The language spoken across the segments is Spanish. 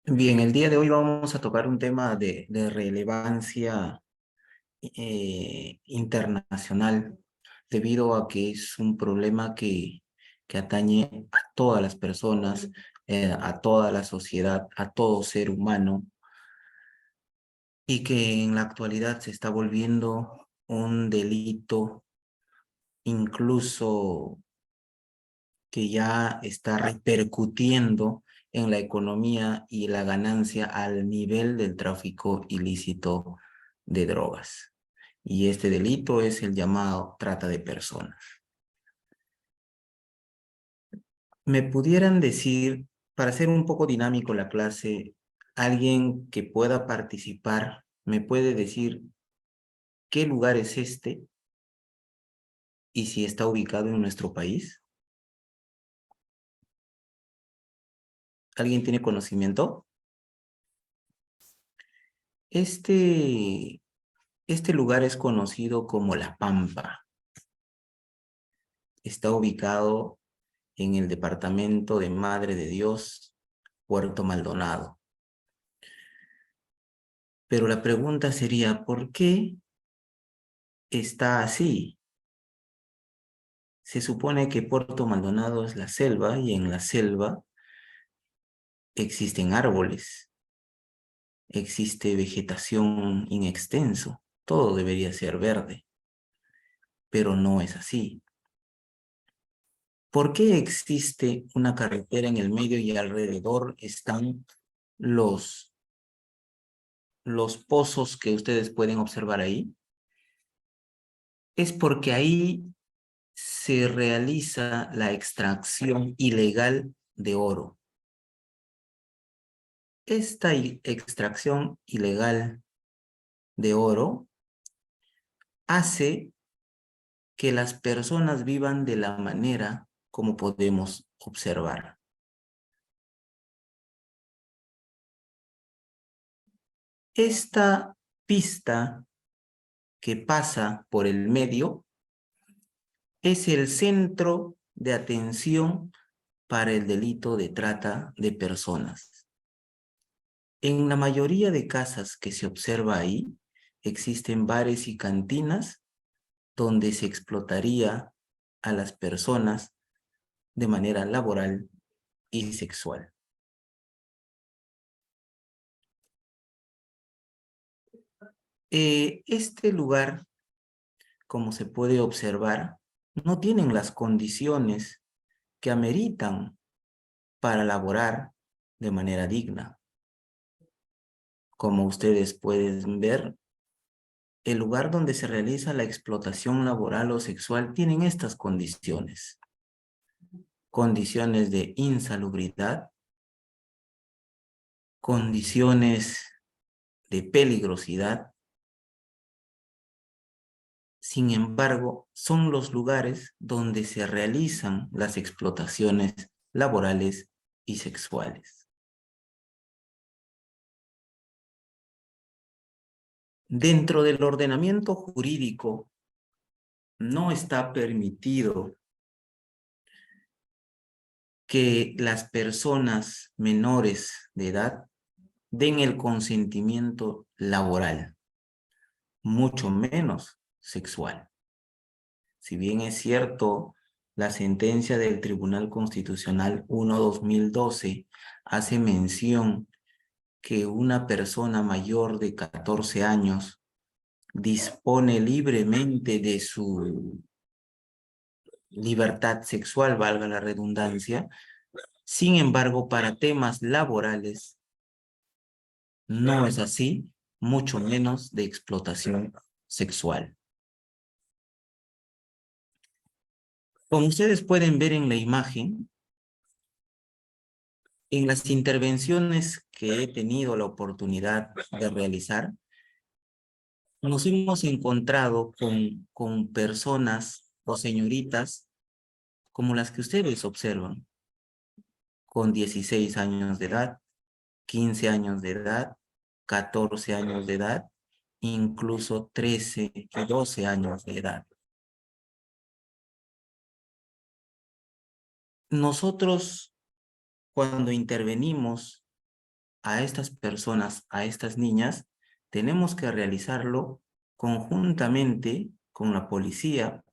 Bien, el día de hoy vamos a tocar un tema de relevancia internacional, debido a que es un problema que atañe a todas las personas, a toda la sociedad, a todo ser humano, y que en la actualidad se está volviendo un delito, incluso que ya está repercutiendo en la economía y la ganancia al nivel del tráfico ilícito de drogas. Y este delito es el llamado trata de personas. ¿Me pudieran decir, para hacer un poco dinámico la clase, alguien que pueda participar, me puede decir qué lugar es este y si está ubicado en nuestro país? ¿Alguien tiene conocimiento? Este, este lugar es conocido como La Pampa. Está ubicado en el departamento de Madre de Dios, Puerto Maldonado. Pero la pregunta sería, ¿por qué está así? Se supone que Puerto Maldonado es la selva y en la selva existen árboles, existe vegetación in extenso, todo debería ser verde, pero no es así. ¿Por qué existe una carretera en el medio y alrededor están los, los pozos que ustedes pueden observar ahí? Es porque ahí se realiza la extracción ilegal de oro. Esta extracción ilegal de oro hace que las personas vivan de la manera como podemos observar. Esta pista que pasa por el medio es el centro de atención para el delito de trata de personas. En la mayoría de casas que se observa ahí, existen bares y cantinas donde se explotaría a las personas de manera laboral y sexual. Este lugar, como se puede observar, no tienen las condiciones que ameritan para laborar de manera digna. Como ustedes pueden ver, el lugar donde se realiza la explotación laboral o sexual tienen estas condiciones. Condiciones de insalubridad, condiciones de peligrosidad. Sin embargo, son los lugares donde se realizan las explotaciones laborales y sexuales. Dentro del ordenamiento jurídico no está permitido que las personas menores de edad den el consentimiento laboral, mucho menos sexual. Si bien es cierto, la sentencia del Tribunal Constitucional 1/2012 hace mención que una persona mayor de 14 años dispone libremente de su libertad sexual, valga la redundancia. Sin embargo, para temas laborales no es así, mucho menos de explotación sexual. Como ustedes pueden ver en la imagen, en las intervenciones que he tenido la oportunidad de realizar, nos hemos encontrado con personas o señoritas como las que ustedes observan, con 16 años de edad, 15 años de edad, 14 años de edad, incluso 13 y 12 años de edad. Nosotros, cuando intervenimos a estas personas, a estas niñas, tenemos que realizarlo conjuntamente con la policía.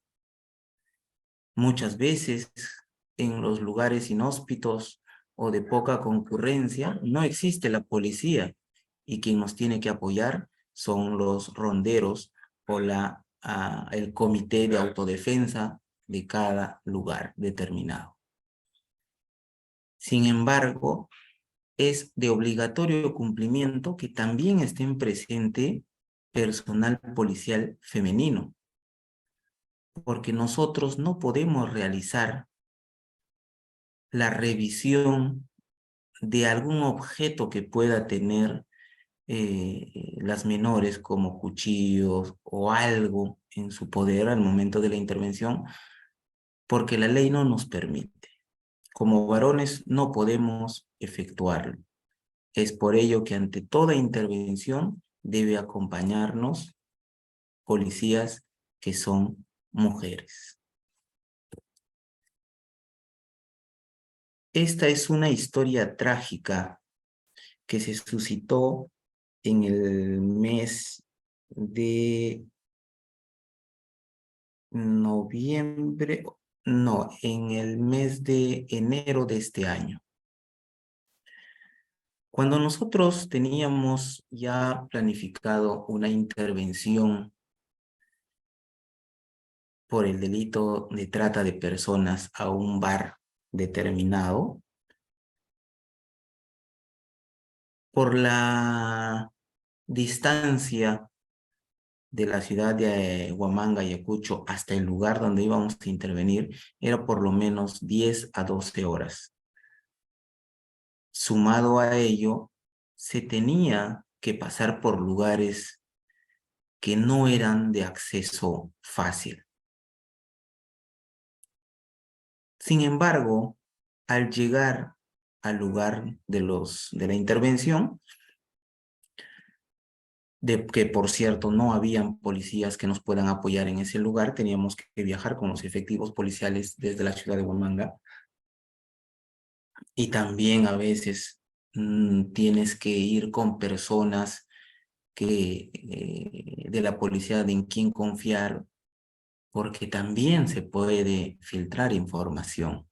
Muchas veces en los lugares inhóspitos o de poca concurrencia no existe la policía y quien nos tiene que apoyar son los ronderos o el comité de autodefensa de cada lugar determinado. Sin embargo, es de obligatorio cumplimiento que también estén presente personal policial femenino, porque nosotros no podemos realizar la revisión de algún objeto que pueda tener las menores, como cuchillos o algo en su poder al momento de la intervención, porque la ley no nos permite. Como varones no podemos efectuarlo. Es por ello que ante toda intervención debe acompañarnos policías que son mujeres. Esta es una historia trágica que se suscitó en el mes de noviembre, no, en el mes de enero de este año. Cuando nosotros teníamos ya planificado una intervención por el delito de trata de personas a un bar determinado, por la distancia de la ciudad de Huamanga, Ayacucho, hasta el lugar donde íbamos a intervenir, era por lo menos 10 a 12 horas. Sumado a ello, se tenía que pasar por lugares que no eran de acceso fácil. Sin embargo, al llegar al lugar de la intervención, de que por cierto no habían policías que nos puedan apoyar en ese lugar, teníamos que viajar con los efectivos policiales desde la ciudad de Huamanga, y también a veces tienes que ir con personas de la policía en quien confiar, porque también se puede filtrar información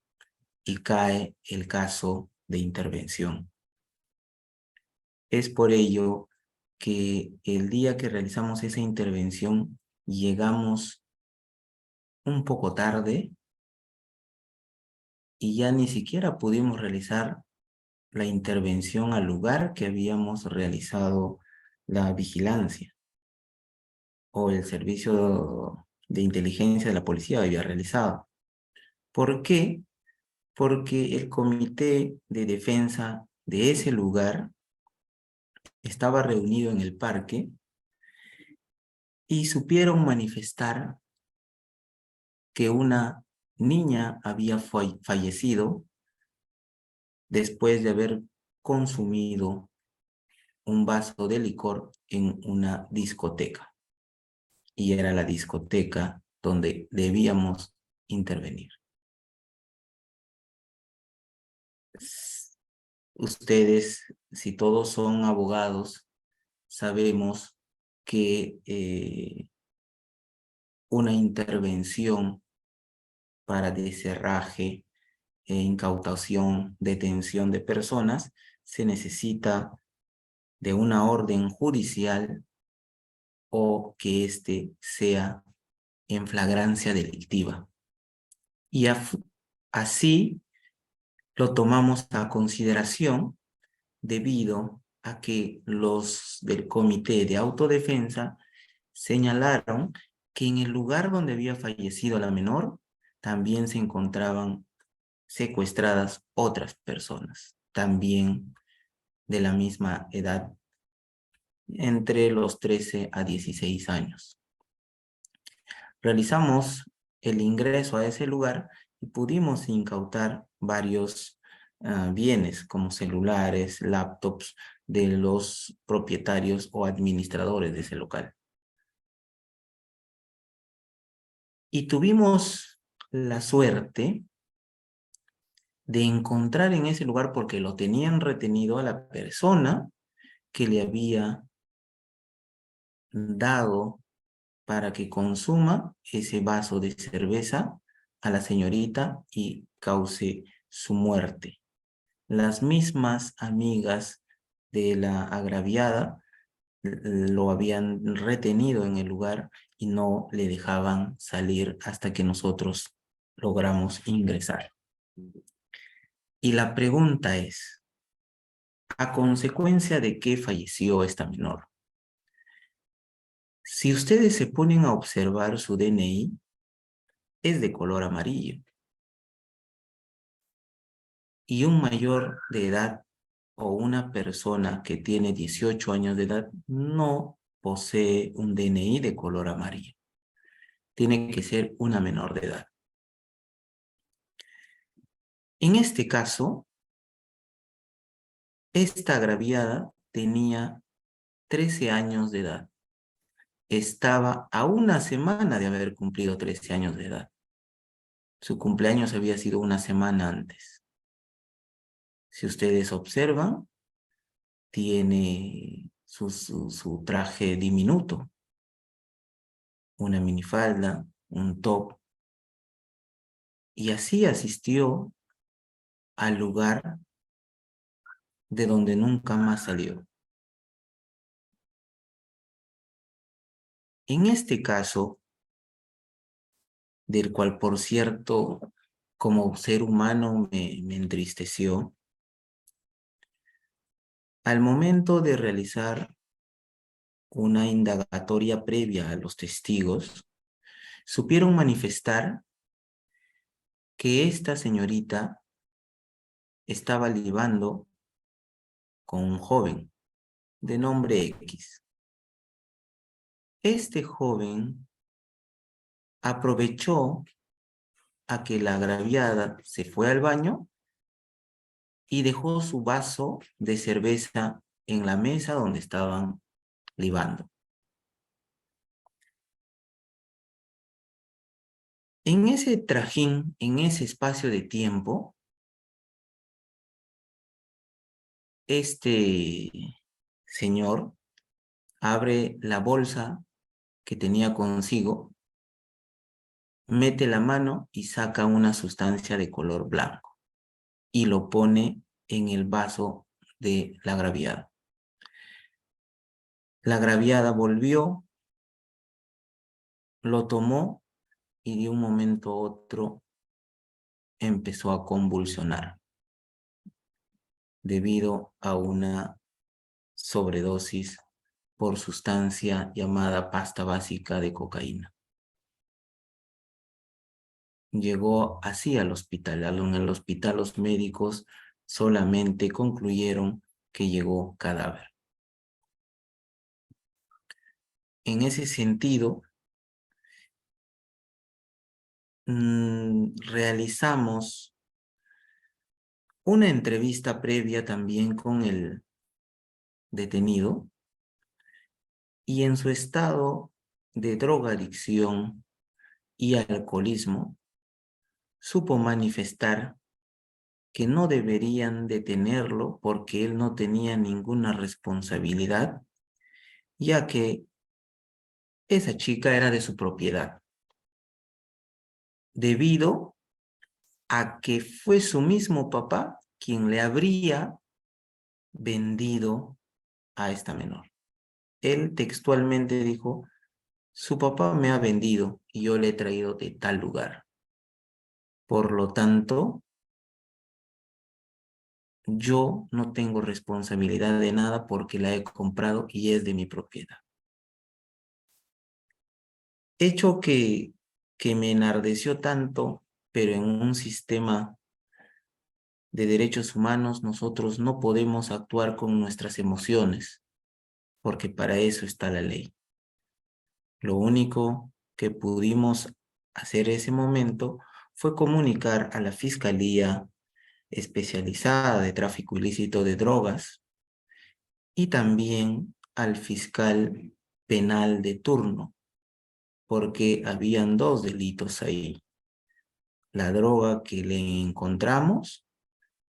y cae el caso de intervención. Es por ello que el día que realizamos esa intervención llegamos un poco tarde y ya ni siquiera pudimos realizar la intervención al lugar que habíamos realizado la vigilancia o el servicio de inteligencia de la policía había realizado. ¿Por qué? Porque el comité de defensa de ese lugar estaba reunido en el parque y supieron manifestar que una niña había fallecido después de haber consumido un vaso de licor en una discoteca. Y era la discoteca donde debíamos intervenir. Ustedes, si todos son abogados, sabemos que una intervención para descerraje, incautación, detención de personas, se necesita de una orden judicial o que éste sea en flagrancia delictiva. Y así lo tomamos a consideración debido a que los del Comité de Autodefensa señalaron que en el lugar donde había fallecido la menor también se encontraban secuestradas otras personas, también de la misma edad, entre los 13 a 16 años. Realizamos el ingreso a ese lugar y pudimos incautar varios bienes como celulares, laptops de los propietarios o administradores de ese local. Y tuvimos la suerte de encontrar en ese lugar, porque lo tenían retenido, a la persona que le había dado para que consuma ese vaso de cerveza a la señorita y cause su muerte. Las mismas amigas de la agraviada lo habían retenido en el lugar y no le dejaban salir hasta que nosotros logramos ingresar. Y la pregunta es, ¿a consecuencia de qué falleció esta menor? Si ustedes se ponen a observar su DNI, es de color amarillo. Y un mayor de edad o una persona que tiene 18 años de edad no posee un DNI de color amarillo. Tiene que ser una menor de edad. En este caso, esta agraviada tenía 13 años de edad. Estaba a una semana de haber cumplido 13 años de edad. Su cumpleaños había sido una semana antes. Si ustedes observan, tiene su traje diminuto, una minifalda, un top, y así asistió al lugar de donde nunca más salió. En este caso, del cual por cierto, como ser humano me entristeció, al momento de realizar una indagatoria previa a los testigos, supieron manifestar que esta señorita estaba libando con un joven de nombre X. Este joven aprovechó a que la agraviada se fue al baño y dejó su vaso de cerveza en la mesa donde estaban libando. En ese trajín, en ese espacio de tiempo, este señor abre la bolsa que tenía consigo, mete la mano y saca una sustancia de color blanco y lo pone en el vaso de la agraviada. La agraviada volvió, lo tomó y de un momento a otro empezó a convulsionar debido a una sobredosis por sustancia llamada pasta básica de cocaína. Llegó así al hospital. En el hospital los médicos solamente concluyeron que llegó cadáver. En ese sentido, realizamos una entrevista previa también con el detenido y en su estado de drogadicción y alcoholismo supo manifestar que no deberían detenerlo porque él no tenía ninguna responsabilidad, ya que esa chica era de su propiedad, debido a que fue su mismo papá quien le habría vendido a esta menor. Él textualmente dijo, su papá me ha vendido y yo le he traído de tal lugar. Por lo tanto, yo no tengo responsabilidad de nada porque la he comprado y es de mi propiedad. Hecho que me enardeció tanto, pero en un sistema de derechos humanos nosotros no podemos actuar con nuestras emociones, porque para eso está la ley. Lo único que pudimos hacer ese momento fue comunicar a la Fiscalía Especializada de Tráfico Ilícito de Drogas y también al fiscal penal de turno, porque habían dos delitos ahí. La droga que le encontramos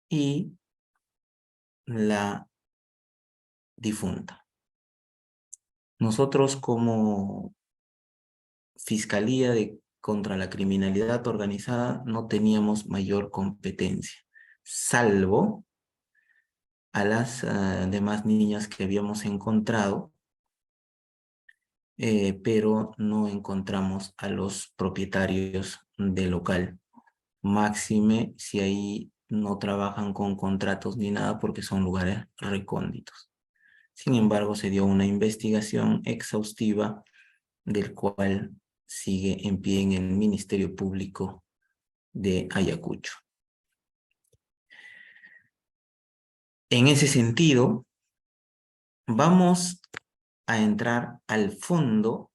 y la difunta. Nosotros como Fiscalía contra la Criminalidad Organizada no teníamos mayor competencia, salvo a las demás niñas que habíamos encontrado, pero no encontramos a los propietarios del local. Máxime si ahí no trabajan con contratos ni nada porque son lugares recónditos. Sin embargo, se dio una investigación exhaustiva del cual sigue en pie en el Ministerio Público de Ayacucho. En ese sentido, vamos a entrar al fondo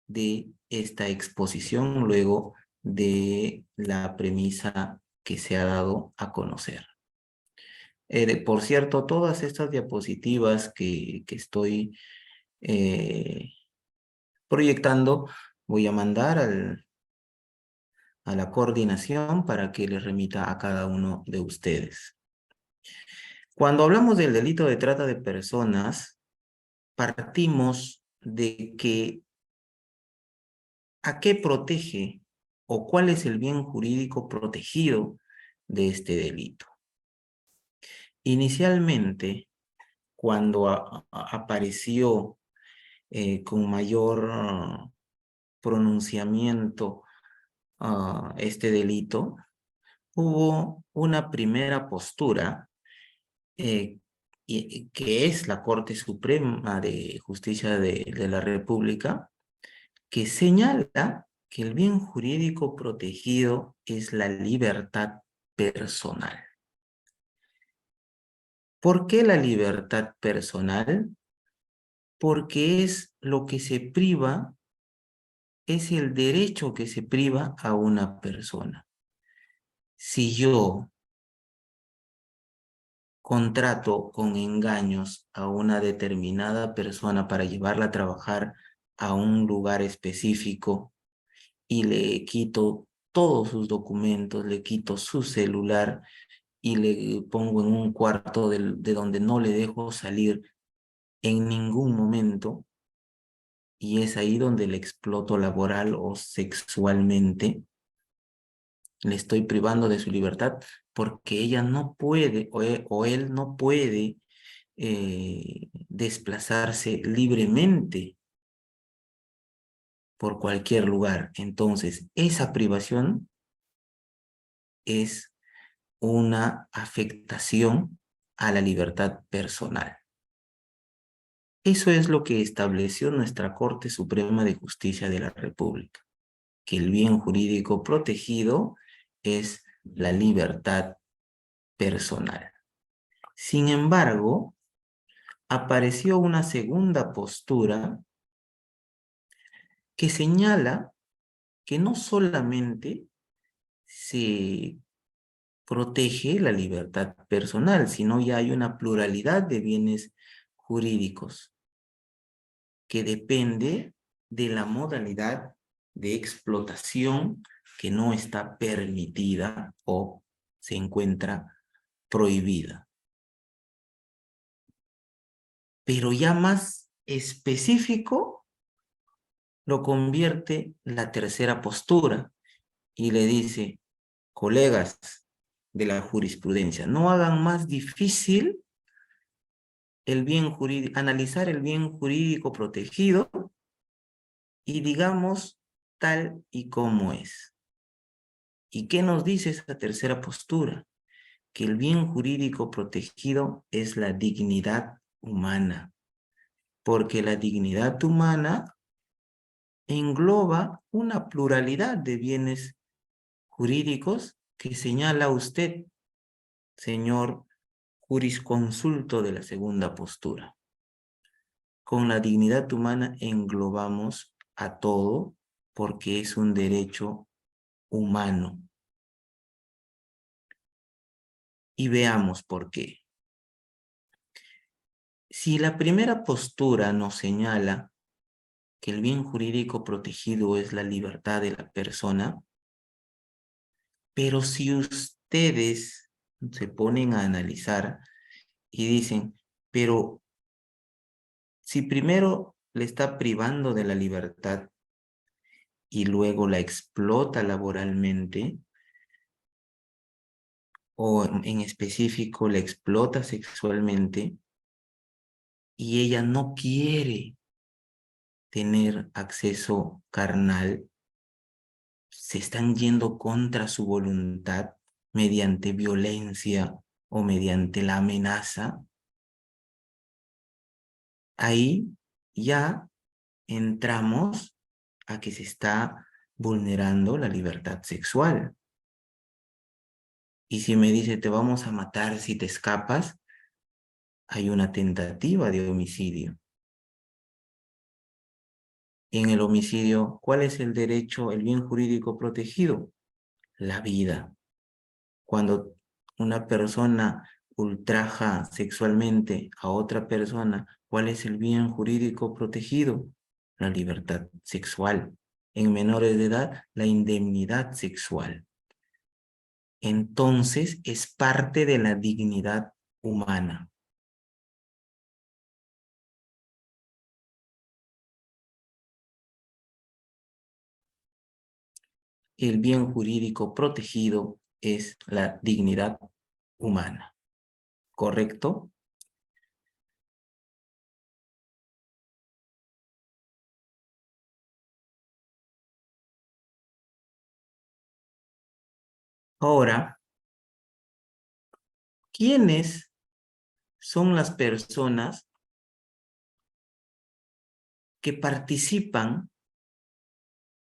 de esta exposición luego de la premisa que se ha dado a conocer. Por cierto, todas estas diapositivas que estoy proyectando, voy a mandar a la coordinación para que les remita a cada uno de ustedes. Cuando hablamos del delito de trata de personas, partimos de que ¿a qué protege o cuál es el bien jurídico protegido de este delito? Inicialmente, cuando apareció con mayor pronunciamiento este delito, hubo una primera postura que es la Corte Suprema de Justicia de la República, que señala que el bien jurídico protegido es la libertad personal. ¿Por qué la libertad personal? Porque es lo que se priva, es el derecho que se priva a una persona. Si yo contrato con engaños a una determinada persona para llevarla a trabajar a un lugar específico y le quito todos sus documentos, le quito su celular y le pongo en un cuarto de donde no le dejo salir en ningún momento, y es ahí donde le exploto laboral o sexualmente, le estoy privando de su libertad porque ella no puede o él no puede desplazarse libremente por cualquier lugar. Entonces, esa privación es una afectación a la libertad personal. Eso es lo que estableció nuestra Corte Suprema de Justicia de la República, que el bien jurídico protegido es la libertad personal. Sin embargo, apareció una segunda postura que señala que no solamente se protege la libertad personal, sino ya hay una pluralidad de bienes jurídicos que depende de la modalidad de explotación que no está permitida o se encuentra prohibida. Pero ya más específico lo convierte la tercera postura y le dice, colegas de la jurisprudencia, no hagan más difícil el bien jurídico, analizar el bien jurídico protegido y digamos tal y como es. ¿Y qué nos dice esa tercera postura? Que el bien jurídico protegido es la dignidad humana, porque la dignidad humana engloba una pluralidad de bienes jurídicos que señala usted, señor jurisconsulto de la segunda postura. Con la dignidad humana englobamos a todo porque es un derecho humano. Y veamos por qué. Si la primera postura nos señala que el bien jurídico protegido es la libertad de la persona, pero si ustedes se ponen a analizar y dicen, pero si primero le está privando de la libertad y luego la explota laboralmente, o en específico la explota sexualmente, y ella no quiere tener acceso carnal, se están yendo contra su voluntad mediante violencia o mediante la amenaza, ahí ya entramos a que se está vulnerando la libertad sexual. Y si me dice, te vamos a matar si te escapas, hay una tentativa de homicidio. En el homicidio, ¿cuál es el derecho, el bien jurídico protegido? La vida. Cuando una persona ultraja sexualmente a otra persona, ¿cuál es el bien jurídico protegido? La libertad sexual. En menores de edad, la indemnidad sexual. Entonces, es parte de la dignidad humana. El bien jurídico protegido es la dignidad humana, ¿correcto? Ahora, ¿quiénes son las personas que participan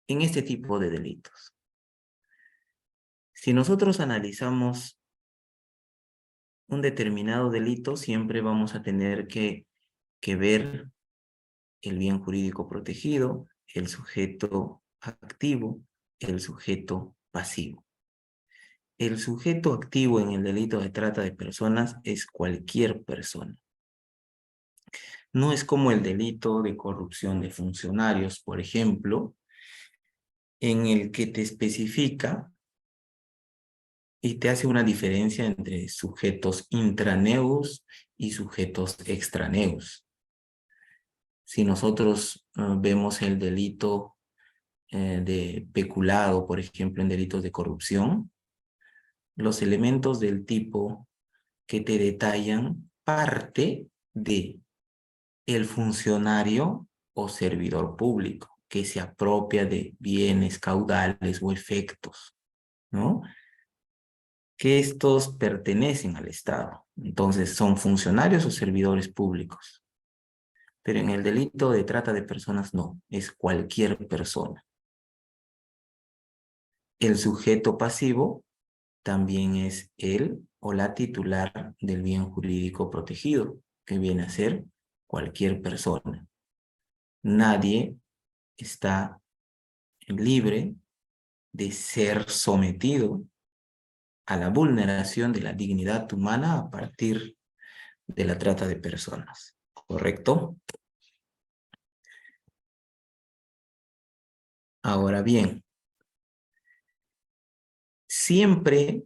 en este tipo de delitos? Si nosotros analizamos un determinado delito, siempre vamos a tener que ver el bien jurídico protegido, el sujeto activo, el sujeto pasivo. El sujeto activo en el delito de trata de personas es cualquier persona. No es como el delito de corrupción de funcionarios, por ejemplo, en el que te especifica y te hace una diferencia entre sujetos intraneus y sujetos extraneus. Si nosotros vemos el delito de peculado, por ejemplo, en delitos de corrupción, los elementos del tipo que te detallan parte de el funcionario o servidor público que se apropia de bienes, caudales o efectos, ¿no? Que estos pertenecen al Estado. Entonces, son funcionarios o servidores públicos. Pero en el delito de trata de personas no, es cualquier persona. El sujeto pasivo también es él o la titular del bien jurídico protegido, que viene a ser cualquier persona. Nadie está libre de ser sometido a la vulneración de la dignidad humana a partir de la trata de personas. ¿Correcto? Ahora bien, siempre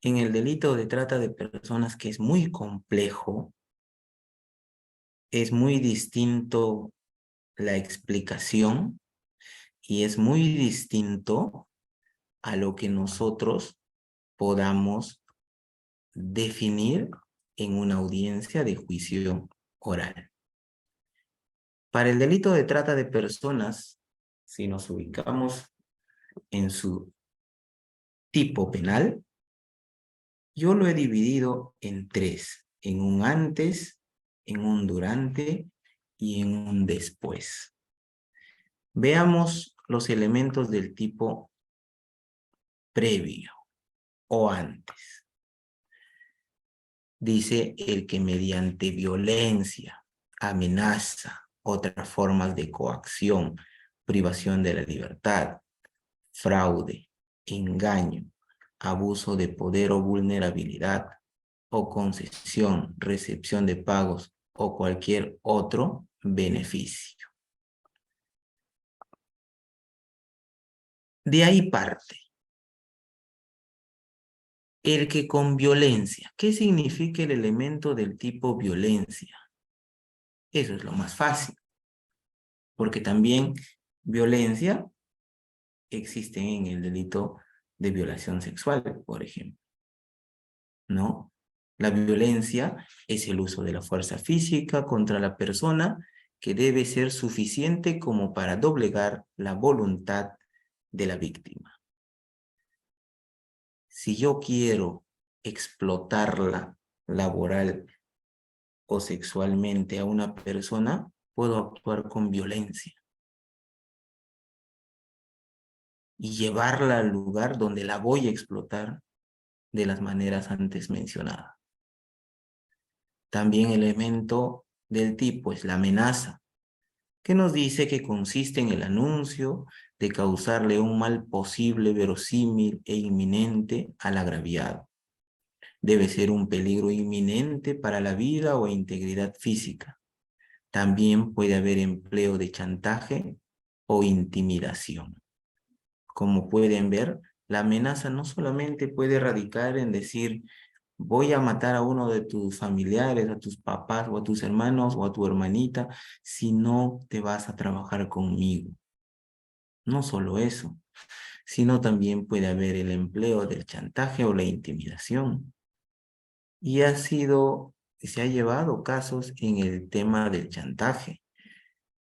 en el delito de trata de personas, que es muy complejo, es muy distinto la explicación y es muy distinto a lo que nosotros podamos definir en una audiencia de juicio oral. Para el delito de trata de personas, si nos ubicamos en su tipo penal, yo lo he dividido en tres, en un antes, en un durante y en un después. Veamos los elementos del tipo previo o antes. Dice el que mediante violencia, amenaza, otras formas de coacción, privación de la libertad, fraude, engaño, abuso de poder o vulnerabilidad, o concesión, recepción de pagos o cualquier otro beneficio. De ahí parte. El que con violencia. ¿Qué significa el elemento del tipo violencia? Eso es lo más fácil, porque también violencia existe en el delito de violación sexual, por ejemplo, ¿no? La violencia es el uso de la fuerza física contra la persona que debe ser suficiente como para doblegar la voluntad de la víctima. Si yo quiero explotarla laboral o sexualmente a una persona, puedo actuar con violencia y llevarla al lugar donde la voy a explotar de las maneras antes mencionadas. También el elemento del tipo es la amenaza, que nos dice que consiste en el anuncio de causarle un mal posible, verosímil e inminente al agraviado. Debe ser un peligro inminente para la vida o integridad física. También puede haber empleo de chantaje o intimidación. Como pueden ver, la amenaza no solamente puede radicar en decir voy a matar a uno de tus familiares, a tus papás o a tus hermanos o a tu hermanita si no te vas a trabajar conmigo. No solo eso, sino también puede haber el empleo del chantaje o la intimidación. Y se ha llevado casos en el tema del chantaje,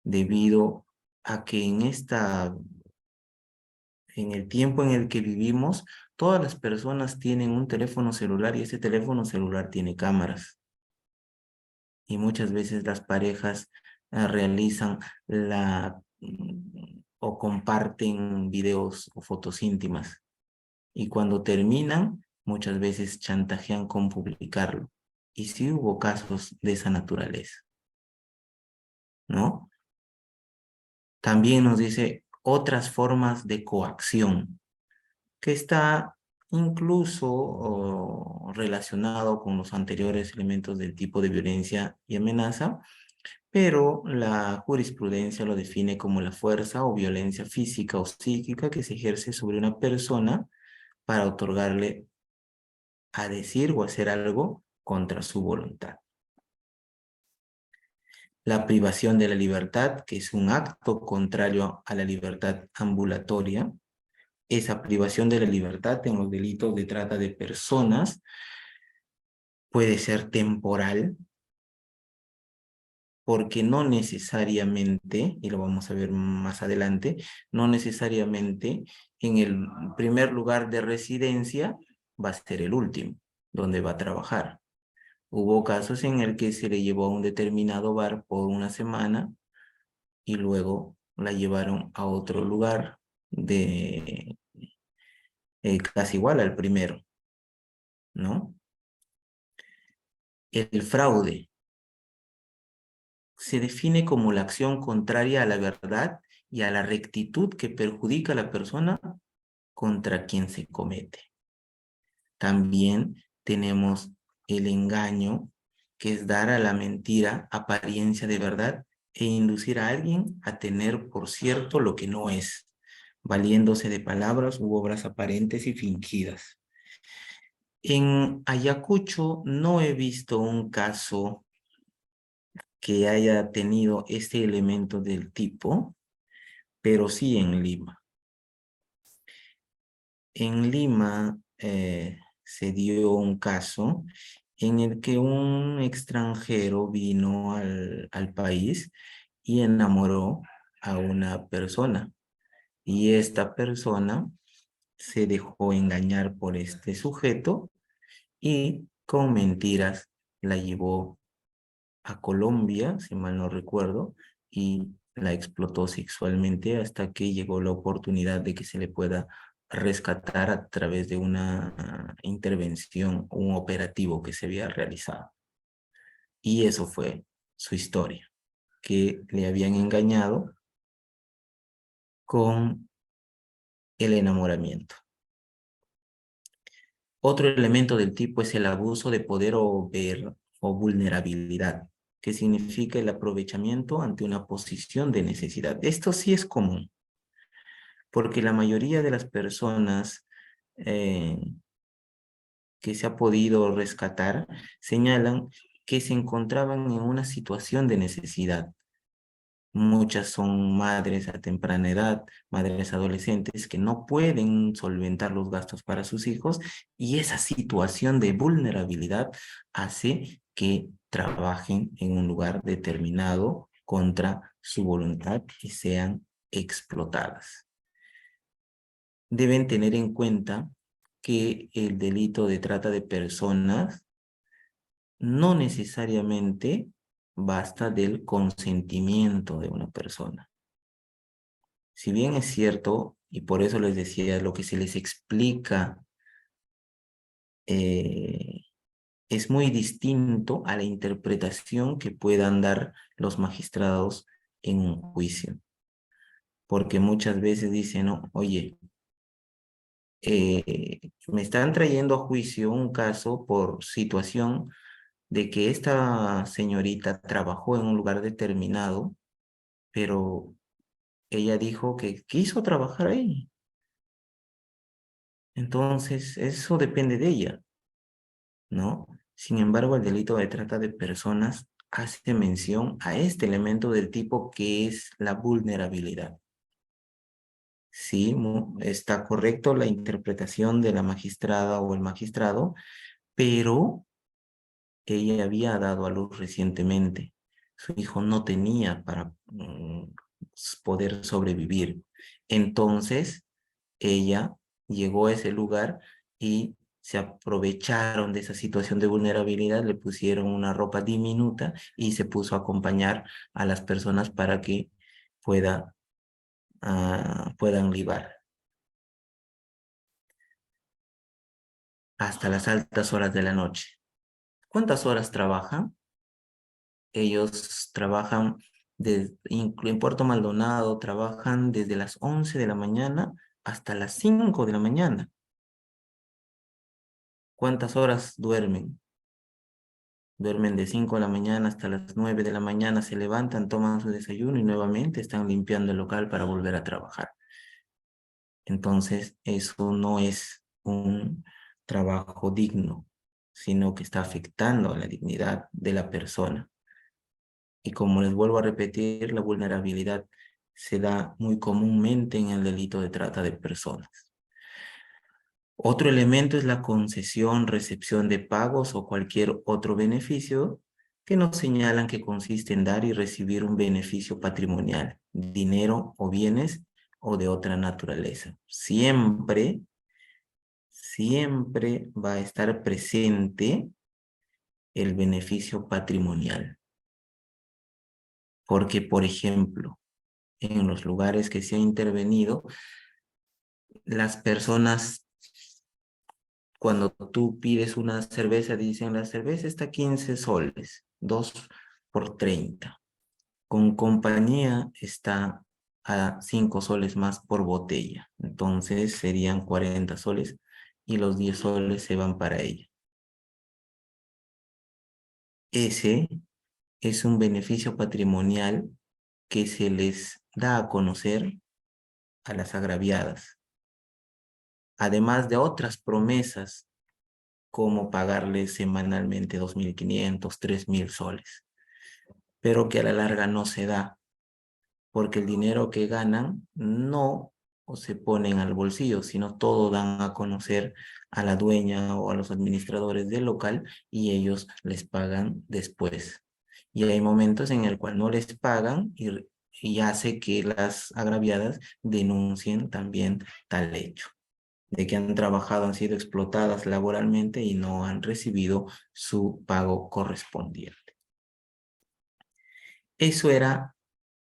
debido a que en el tiempo en el que vivimos, todas las personas tienen un teléfono celular y ese teléfono celular tiene cámaras. Y muchas veces las parejas realizan o comparten videos o fotos íntimas. Y cuando terminan, muchas veces chantajean con publicarlo. Y sí hubo casos de esa naturaleza, ¿no? También nos dice otras formas de coacción, que está incluso relacionado con los anteriores elementos del tipo de violencia y amenaza, pero la jurisprudencia lo define como la fuerza o violencia física o psíquica que se ejerce sobre una persona para otorgarle a decir o hacer algo contra su voluntad. La privación de la libertad, que es un acto contrario a la libertad ambulatoria. Esa privación de la libertad en los delitos de trata de personas puede ser temporal, porque no necesariamente, y lo vamos a ver más adelante, no necesariamente en el primer lugar de residencia va a ser el último, donde va a trabajar. Hubo casos en el que se le llevó a un determinado bar por una semana y luego la llevaron a otro lugar casi igual al primero, ¿no? El fraude se define como la acción contraria a la verdad y a la rectitud que perjudica a la persona contra quien se comete. También tenemos el engaño, que es dar a la mentira apariencia de verdad e inducir a alguien a tener por cierto lo que no es, valiéndose de palabras u obras aparentes y fingidas. En Ayacucho no he visto un caso que haya tenido este elemento del tipo, pero sí en Lima. En Lima se dio un caso en el que un extranjero vino al país y enamoró a una persona. Y esta persona se dejó engañar por este sujeto y con mentiras la llevó a Colombia, si mal no recuerdo, y la explotó sexualmente hasta que llegó la oportunidad de que se le pueda rescatar a través de una intervención, un operativo que se había realizado. Y eso fue su historia, que le habían engañado con el enamoramiento. Otro elemento del tipo es el abuso de poder o vulnerabilidad, que significa el aprovechamiento ante una posición de necesidad. Esto sí es común, porque la mayoría de las personas que se ha podido rescatar señalan que se encontraban en una situación de necesidad. Muchas son madres a temprana edad, madres adolescentes que no pueden solventar los gastos para sus hijos, y esa situación de vulnerabilidad hace que trabajen en un lugar determinado contra su voluntad y sean explotadas. Deben tener en cuenta que el delito de trata de personas no necesariamente basta del consentimiento de una persona. Si bien es cierto, y por eso les decía, lo que se les explica es muy distinto a la interpretación que puedan dar los magistrados en un juicio. Porque muchas veces dicen, no, oye, me están trayendo a juicio un caso por situación de que esta señorita trabajó en un lugar determinado, pero ella dijo que quiso trabajar ahí. Entonces, eso depende de ella, ¿no? Sin embargo, el delito de trata de personas hace mención a este elemento del tipo que es la vulnerabilidad. Sí, está correcto la interpretación de la magistrada o el magistrado, pero ella había dado a luz recientemente. Su hijo no tenía para poder sobrevivir. Entonces, ella llegó a ese lugar y se aprovecharon de esa situación de vulnerabilidad, le pusieron una ropa diminuta y se puso a acompañar a las personas para que puedan libar. Hasta las altas horas de la noche. ¿Cuántas horas trabajan? Ellos trabajan en Puerto Maldonado, trabajan desde las 11 de la mañana hasta las 5 de la mañana. ¿Cuántas horas duermen? Duermen de 5 de la mañana hasta las 9 de la mañana, se levantan, toman su desayuno y nuevamente están limpiando el local para volver a trabajar. Entonces, eso no es un trabajo digno, sino que está afectando a la dignidad de la persona. Y como les vuelvo a repetir, la vulnerabilidad se da muy comúnmente en el delito de trata de personas. Otro elemento es la concesión, recepción de pagos o cualquier otro beneficio que nos señalan que consiste en dar y recibir un beneficio patrimonial, dinero o bienes o de otra naturaleza. Siempre va a estar presente el beneficio patrimonial. Porque, por ejemplo, en los lugares que se ha intervenido, las personas, cuando tú pides una cerveza, dicen, la cerveza está 15 soles, 2 por 30. Con compañía está a 5 soles más por botella. Entonces serían 40 soles y los 10 soles se van para ella. Ese es un beneficio patrimonial que se les da a conocer a las agraviadas, además de otras promesas como pagarles semanalmente 2.500, 3.000 soles, pero que a la larga no se da, porque el dinero que ganan no se ponen al bolsillo, sino todo dan a conocer a la dueña o a los administradores del local y ellos les pagan después. Y hay momentos en el cual no les pagan y hace que las agraviadas denuncien también tal hecho, de que han trabajado, han sido explotadas laboralmente y no han recibido su pago correspondiente. Eso era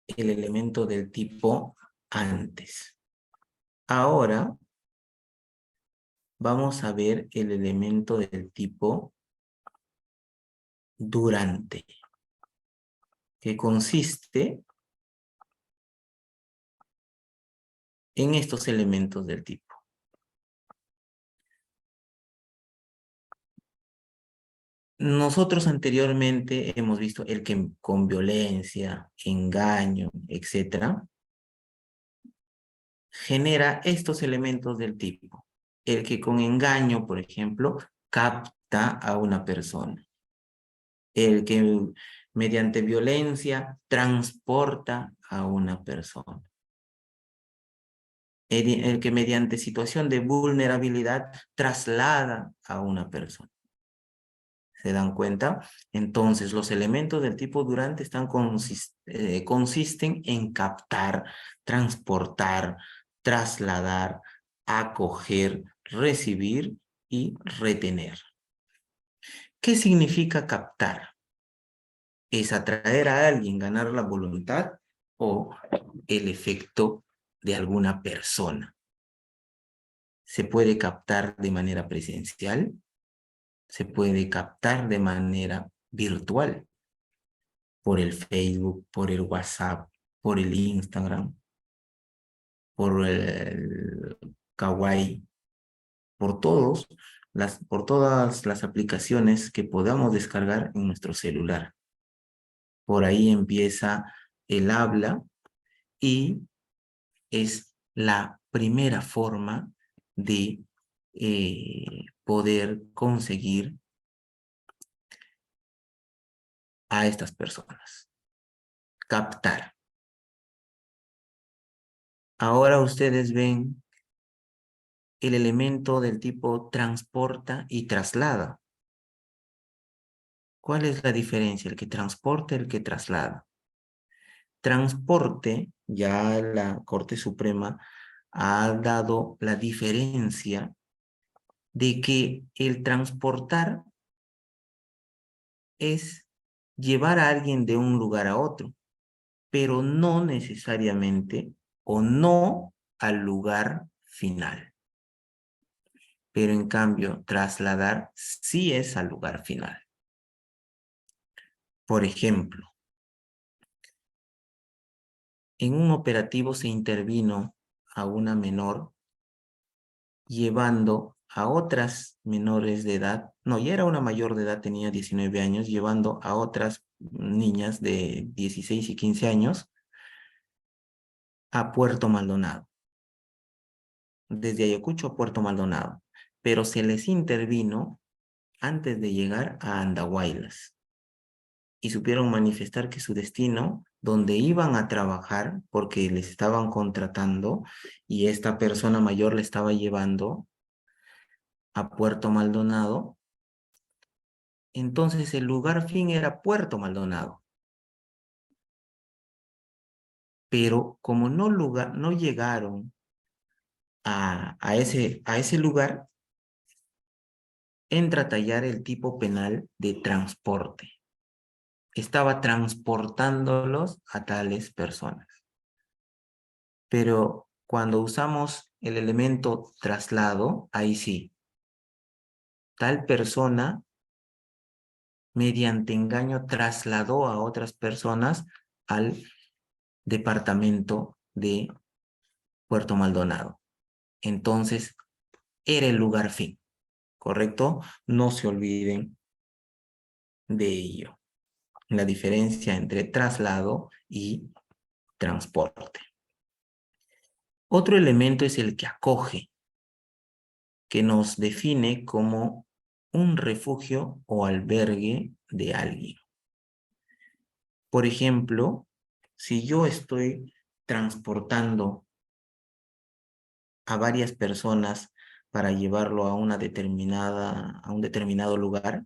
el elemento del tipo antes. Ahora vamos a ver el elemento del tipo durante, que consiste en estos elementos del tipo. Nosotros anteriormente hemos visto el que con violencia, engaño, etcétera, genera estos elementos del tipo. El que con engaño, por ejemplo, capta a una persona. El que mediante violencia transporta a una persona. El que mediante situación de vulnerabilidad traslada a una persona. ¿Se dan cuenta? Entonces, los elementos del tipo durante consisten en captar, transportar, trasladar, acoger, recibir y retener. ¿Qué significa captar? Es atraer a alguien, ganar la voluntad o el efecto de alguna persona. Se puede captar de manera presencial, se puede captar de manera virtual, por el Facebook, por el WhatsApp, por el Instagram, por el Kawaii, por todas las aplicaciones que podamos descargar en nuestro celular. Por ahí empieza el habla y es la primera forma de poder conseguir a estas personas. Captar. Ahora ustedes ven el elemento del tipo transporta y traslada. ¿Cuál es la diferencia? El que transporta, el que traslada. Transporte, ya la Corte Suprema ha dado la diferencia de que el transportar es llevar a alguien de un lugar a otro, pero no necesariamente o no al lugar final. Pero en cambio, trasladar sí es al lugar final. Por ejemplo, en un operativo se intervino a una menor llevando a otras menores de edad, no, ya era una mayor de edad, tenía 19 años, llevando a otras niñas de 16 y 15 años a Puerto Maldonado, desde Ayacucho a Puerto Maldonado, pero se les intervino antes de llegar a Andahuaylas y supieron manifestar que su destino, donde iban a trabajar, porque les estaban contratando y esta persona mayor le estaba llevando a Puerto Maldonado, entonces el lugar fin era Puerto Maldonado. Pero como no llegaron a ese lugar, entra a tallar el tipo penal de transporte. Estaba transportándolos a tales personas. Pero cuando usamos el elemento traslado, ahí sí, tal persona mediante engaño trasladó a otras personas al departamento de Puerto Maldonado. Entonces, era el lugar fin, ¿correcto? No se olviden de ello. La diferencia entre traslado y transporte. Otro elemento es el que acoge, que nos define como un refugio o albergue de alguien. Por ejemplo, si yo estoy transportando a varias personas para llevarlo a un determinado lugar,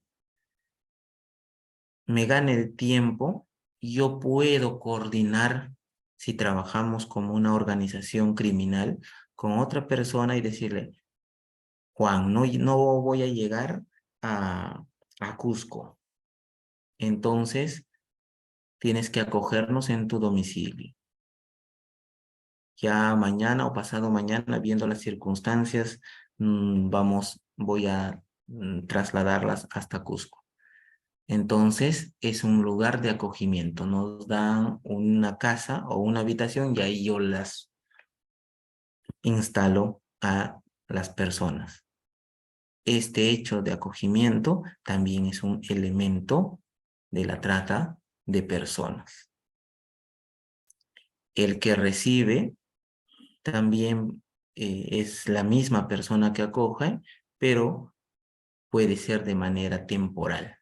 me gane el tiempo, yo puedo coordinar, si trabajamos como una organización criminal, con otra persona y decirle, Juan, no voy a llegar a Cusco, entonces tienes que acogernos en tu domicilio. Ya mañana o pasado mañana, viendo las circunstancias, voy a trasladarlas hasta Cusco. Entonces, es un lugar de acogimiento. Nos dan una casa o una habitación y ahí yo las instalo a las personas. Este hecho de acogimiento también es un elemento de la trata de personas. El que recibe también es la misma persona que acoge, pero puede ser de manera temporal,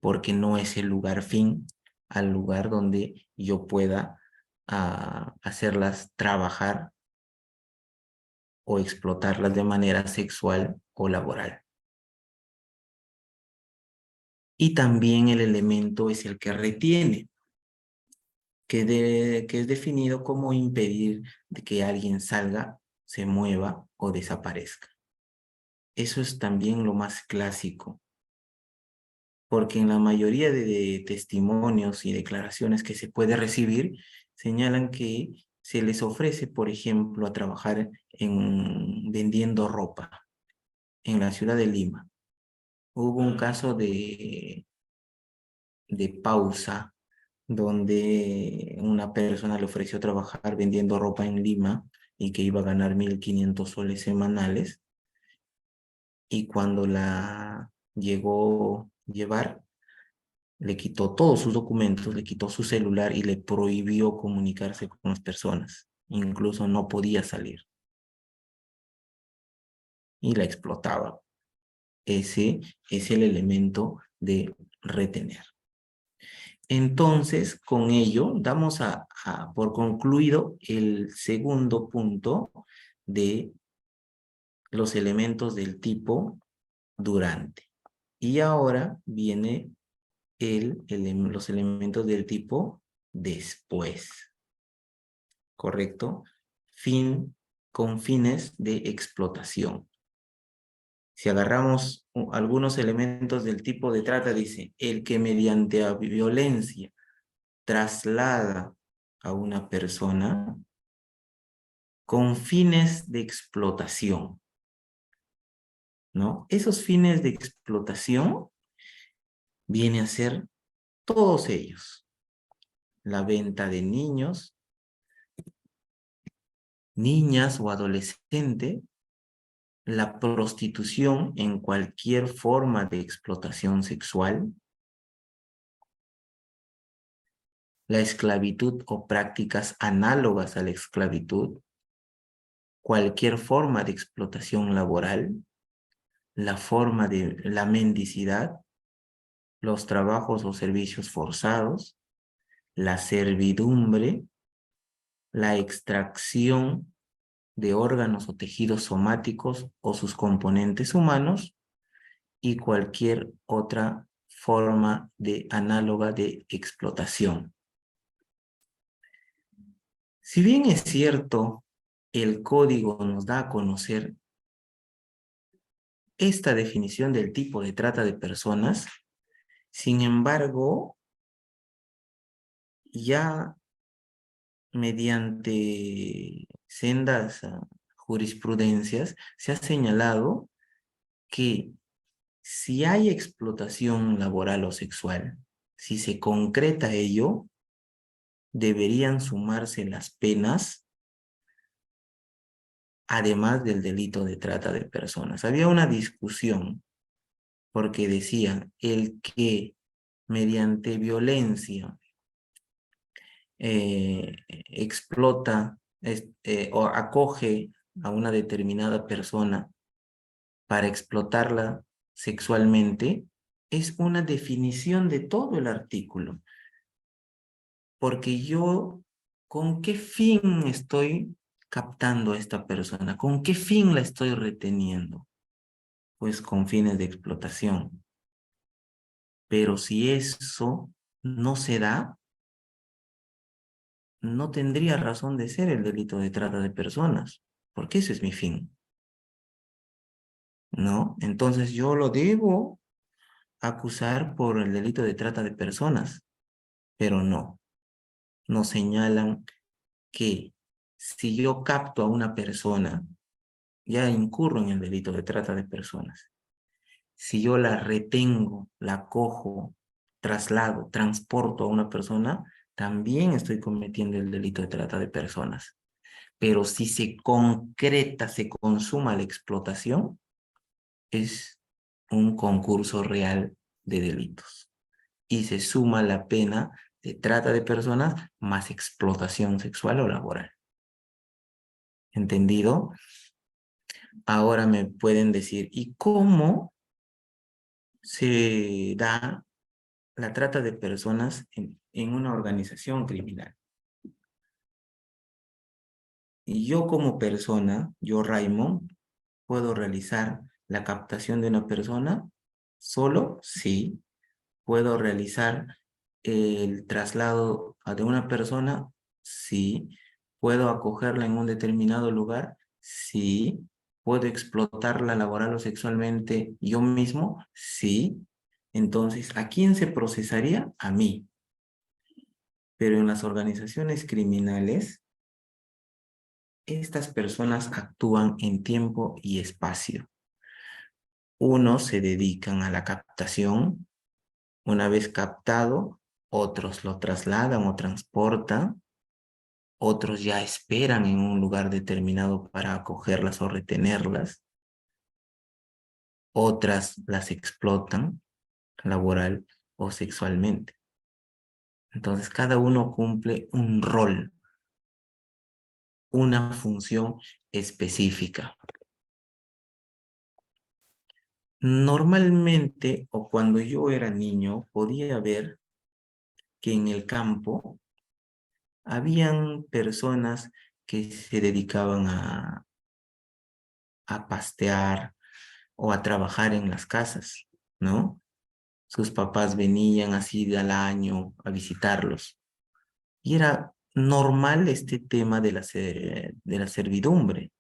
porque no es el lugar fin al lugar donde yo pueda hacerlas trabajar o explotarlas de manera sexual o laboral. Y también el elemento es el que retiene, que es definido como impedir de que alguien salga, se mueva o desaparezca. Eso es también lo más clásico, porque en la mayoría de testimonios y declaraciones que se puede recibir, señalan que se les ofrece, por ejemplo, a trabajar vendiendo ropa en la ciudad de Lima. Hubo un caso de pausa donde una persona le ofreció trabajar vendiendo ropa en Lima y que iba a ganar 1.500 soles semanales, y cuando la llegó a llevar, le quitó todos sus documentos, le quitó su celular y le prohibió comunicarse con las personas. Incluso no podía salir y la explotaba. Ese es el elemento de retener. Entonces, con ello, damos por concluido el segundo punto de los elementos del tipo durante. Y ahora viene los elementos del tipo después, ¿correcto? Con fines de explotación. Si agarramos algunos elementos del tipo de trata, dice, el que mediante la violencia traslada a una persona con fines de explotación, ¿no? Esos fines de explotación viene a ser todos ellos: la venta de niños, niñas o adolescentes, la prostitución en cualquier forma de explotación sexual, la esclavitud o prácticas análogas a la esclavitud, cualquier forma de explotación laboral, la forma de la mendicidad, los trabajos o servicios forzados, la servidumbre, la extracción de órganos o tejidos somáticos o sus componentes humanos, y cualquier otra forma análoga de explotación. Si bien es cierto, el código nos da a conocer esta definición del tipo de trata de personas, sin embargo, ya mediante sendas jurisprudencias se ha señalado que si hay explotación laboral o sexual, si se concreta ello, deberían sumarse las penas, además del delito de trata de personas. Había una discusión porque decían, el que mediante violencia explota o acoge a una determinada persona para explotarla sexualmente, es una definición de todo el artículo. Porque yo, ¿con qué fin estoy captando a esta persona? ¿Con qué fin la estoy reteniendo? Pues con fines de explotación. Pero si eso no se da, no tendría razón de ser el delito de trata de personas, porque ese es mi fin, ¿no? Entonces yo lo debo acusar por el delito de trata de personas, pero no. Nos señalan que si yo capto a una persona, ya incurro en el delito de trata de personas. Si yo la retengo, la cojo, traslado, transporto a una persona, también estoy cometiendo el delito de trata de personas. Pero si se concreta, se consuma la explotación, es un concurso real de delitos. Y se suma la pena de trata de personas más explotación sexual o laboral. ¿Entendido? Ahora me pueden decir, ¿y cómo se da la trata de personas en una organización criminal. Y yo como persona, yo Raymond, ¿puedo realizar la captación de una persona solo? Sí. ¿Puedo realizar el traslado de una persona? Sí. ¿Puedo acogerla en un determinado lugar? Sí. ¿Puedo explotarla laboral o sexualmente yo mismo? Sí. Entonces, ¿a quién se procesaría? A mí. Pero en las organizaciones criminales, estas personas actúan en tiempo y espacio. Unos se dedican a la captación. Una vez captado, otros lo trasladan o transportan, otros ya esperan en un lugar determinado para acogerlas o retenerlas, otras las explotan laboral o sexualmente. Entonces, cada uno cumple un rol, una función específica. Normalmente, o cuando yo era niño, podía ver que en el campo habían personas que se dedicaban a pastear o a trabajar en las casas, ¿no? Sus papás venían así al año a visitarlos. Y era normal este tema de la servidumbre.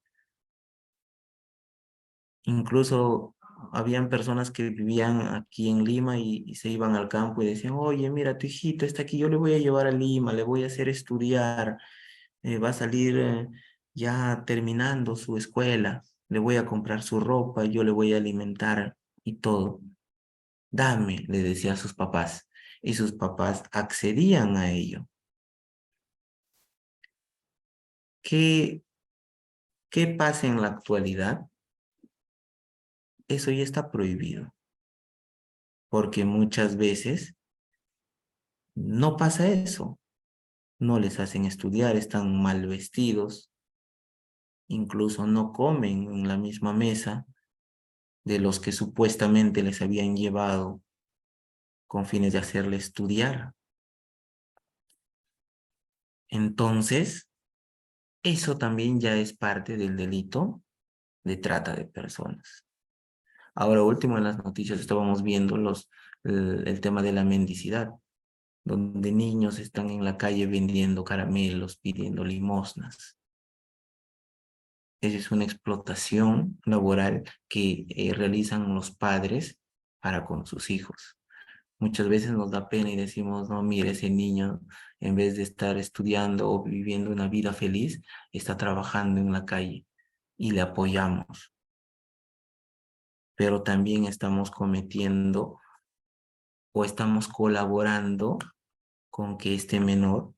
Incluso habían personas que vivían aquí en Lima y se iban al campo y decían, oye, mira, tu hijito está aquí, yo le voy a llevar a Lima, le voy a hacer estudiar, va a salir ya terminando su escuela, le voy a comprar su ropa, yo le voy a alimentar y todo. Dame, le decía a sus papás, y sus papás accedían a ello. ¿Qué, qué pasa en la actualidad? Eso ya está prohibido, porque muchas veces no pasa eso. No les hacen estudiar, están mal vestidos, incluso no comen en la misma mesa de los que supuestamente les habían llevado con fines de hacerle estudiar. Entonces, eso también ya es parte del delito de trata de personas. Ahora último en las noticias estábamos viendo el tema de la mendicidad, donde niños están en la calle vendiendo caramelos, pidiendo limosnas. Esa es una explotación laboral que realizan los padres para con sus hijos. Muchas veces nos da pena y decimos, no, mire, ese niño, en vez de estar estudiando o viviendo una vida feliz, está trabajando en la calle y le apoyamos. Pero también estamos cometiendo o estamos colaborando con que este menor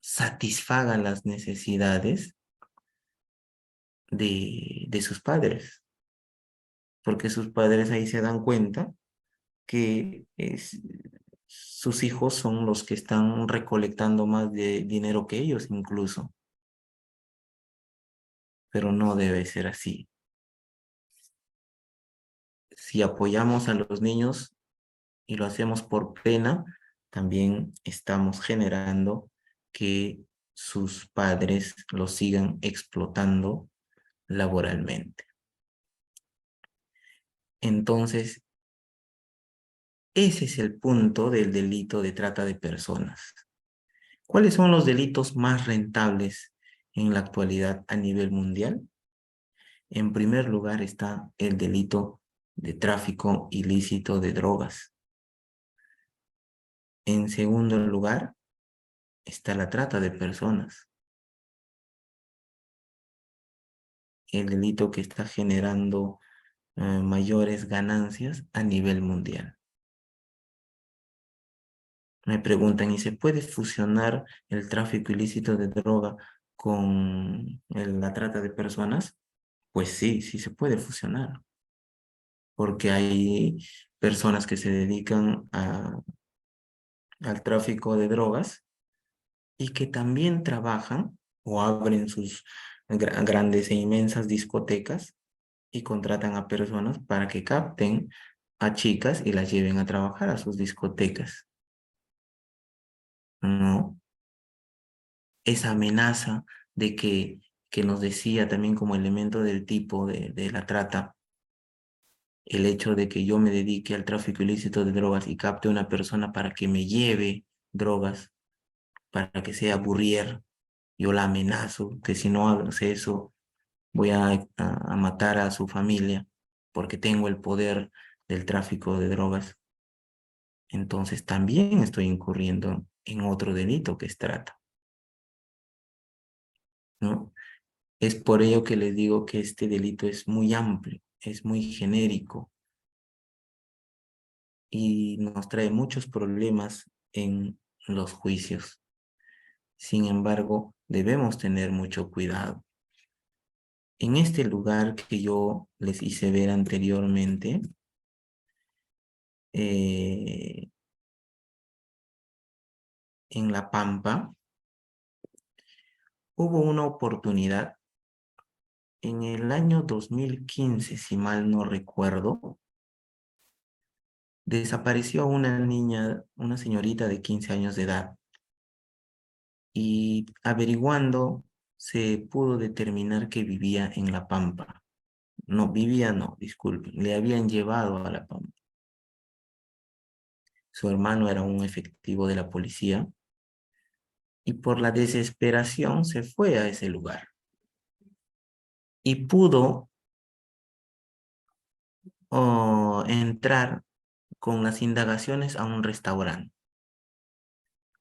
satisfaga las necesidades de sus padres, porque sus padres ahí se dan cuenta que sus hijos son los que están recolectando más de dinero que ellos incluso, pero no debe ser así. Si apoyamos a los niños y lo hacemos por pena, también estamos generando que sus padres los sigan explotando laboralmente. Entonces, ese es el punto del delito de trata de personas. ¿Cuáles son los delitos más rentables en la actualidad a nivel mundial? En primer lugar está el delito de tráfico ilícito de drogas. En segundo lugar está la trata de personas, el delito que está generando mayores ganancias a nivel mundial. Me preguntan, ¿y se puede fusionar el tráfico ilícito de droga con la trata de personas? Pues sí, sí se puede fusionar, porque hay personas que se dedican al tráfico de drogas y que también trabajan o abren sus grandes e inmensas discotecas y contratan a personas para que capten a chicas y las lleven a trabajar a sus discotecas. No, esa amenaza de que nos decía también como elemento del tipo de la trata, el hecho de que yo me dedique al tráfico ilícito de drogas y capte a una persona para que me lleve drogas, para que sea burrier, yo la amenazo, que si no hace eso, voy a matar a su familia, porque tengo el poder del tráfico de drogas. Entonces también estoy incurriendo en otro delito que es trata, ¿no? Es por ello que les digo que este delito es muy amplio, es muy genérico y nos trae muchos problemas en los juicios. Sin embargo, debemos tener mucho cuidado. En este lugar que yo les hice ver anteriormente, en La Pampa, hubo una oportunidad en el año 2015, si mal no recuerdo, desapareció una niña, una señorita de 15 años de edad y averiguando se pudo determinar que vivía en La Pampa. No, vivía no, disculpen, le habían llevado a La Pampa. Su hermano era un efectivo de la policía y por la desesperación se fue a ese lugar y pudo entrar con las indagaciones a un restaurante.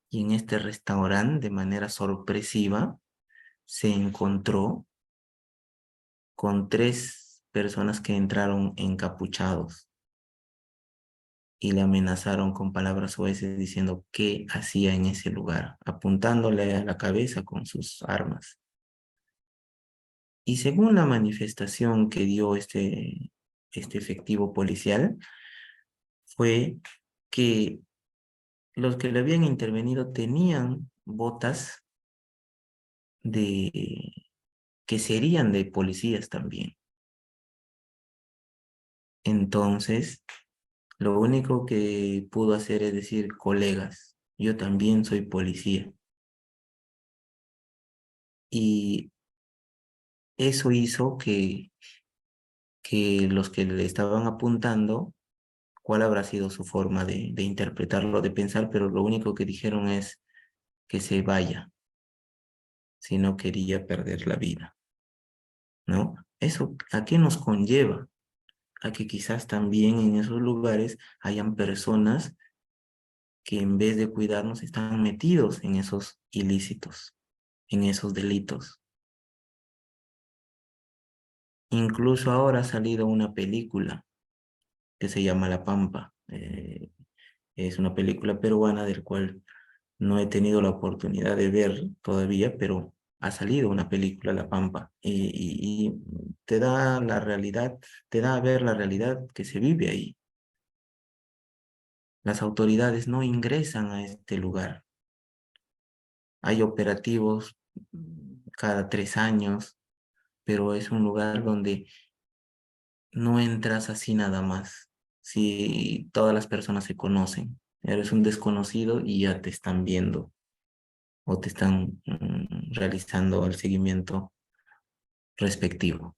Y en este restaurante, de manera sorpresiva, se encontró con 3 personas que entraron encapuchados y le amenazaron con palabras soeces diciendo qué hacía en ese lugar, apuntándole a la cabeza con sus armas. Y según la manifestación que dio este efectivo policial, fue que los que le habían intervenido tenían botas de que serían de policías también. Entonces, lo único que pudo hacer es decir, colegas, yo también soy policía. Y eso hizo que los que le estaban apuntando, cuál habrá sido su forma de interpretarlo, de pensar, pero lo único que dijeron es que se vaya si no quería perder la vida, ¿no? ¿Eso a qué nos conlleva? A que quizás también en esos lugares hayan personas que en vez de cuidarnos están metidos en esos ilícitos, en esos delitos. Incluso ahora ha salido una película que se llama La Pampa. Es una película peruana del cual no he tenido la oportunidad de ver todavía, pero ha salido una película, La Pampa, y te da la realidad, te da a ver la realidad que se vive ahí. Las autoridades no ingresan a este lugar. Hay operativos cada 3 años, pero es un lugar donde no entras así nada más. Si todas las personas se conocen, eres un desconocido y ya te están viendo o te están realizando el seguimiento respectivo.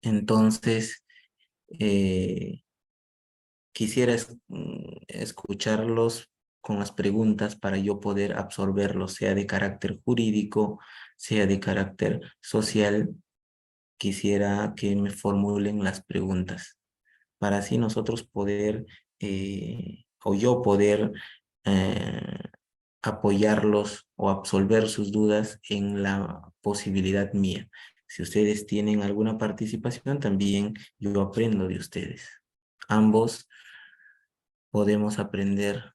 Entonces, eh, quisiera escucharlos con las preguntas para yo poder absorberlos, sea de carácter jurídico, sea de carácter social. Quisiera que me formulen las preguntas para así nosotros poder, o yo poder eh, apoyarlos o absolver sus dudas en la posibilidad mía. Si ustedes tienen alguna participación, también yo aprendo de ustedes. Ambos podemos aprender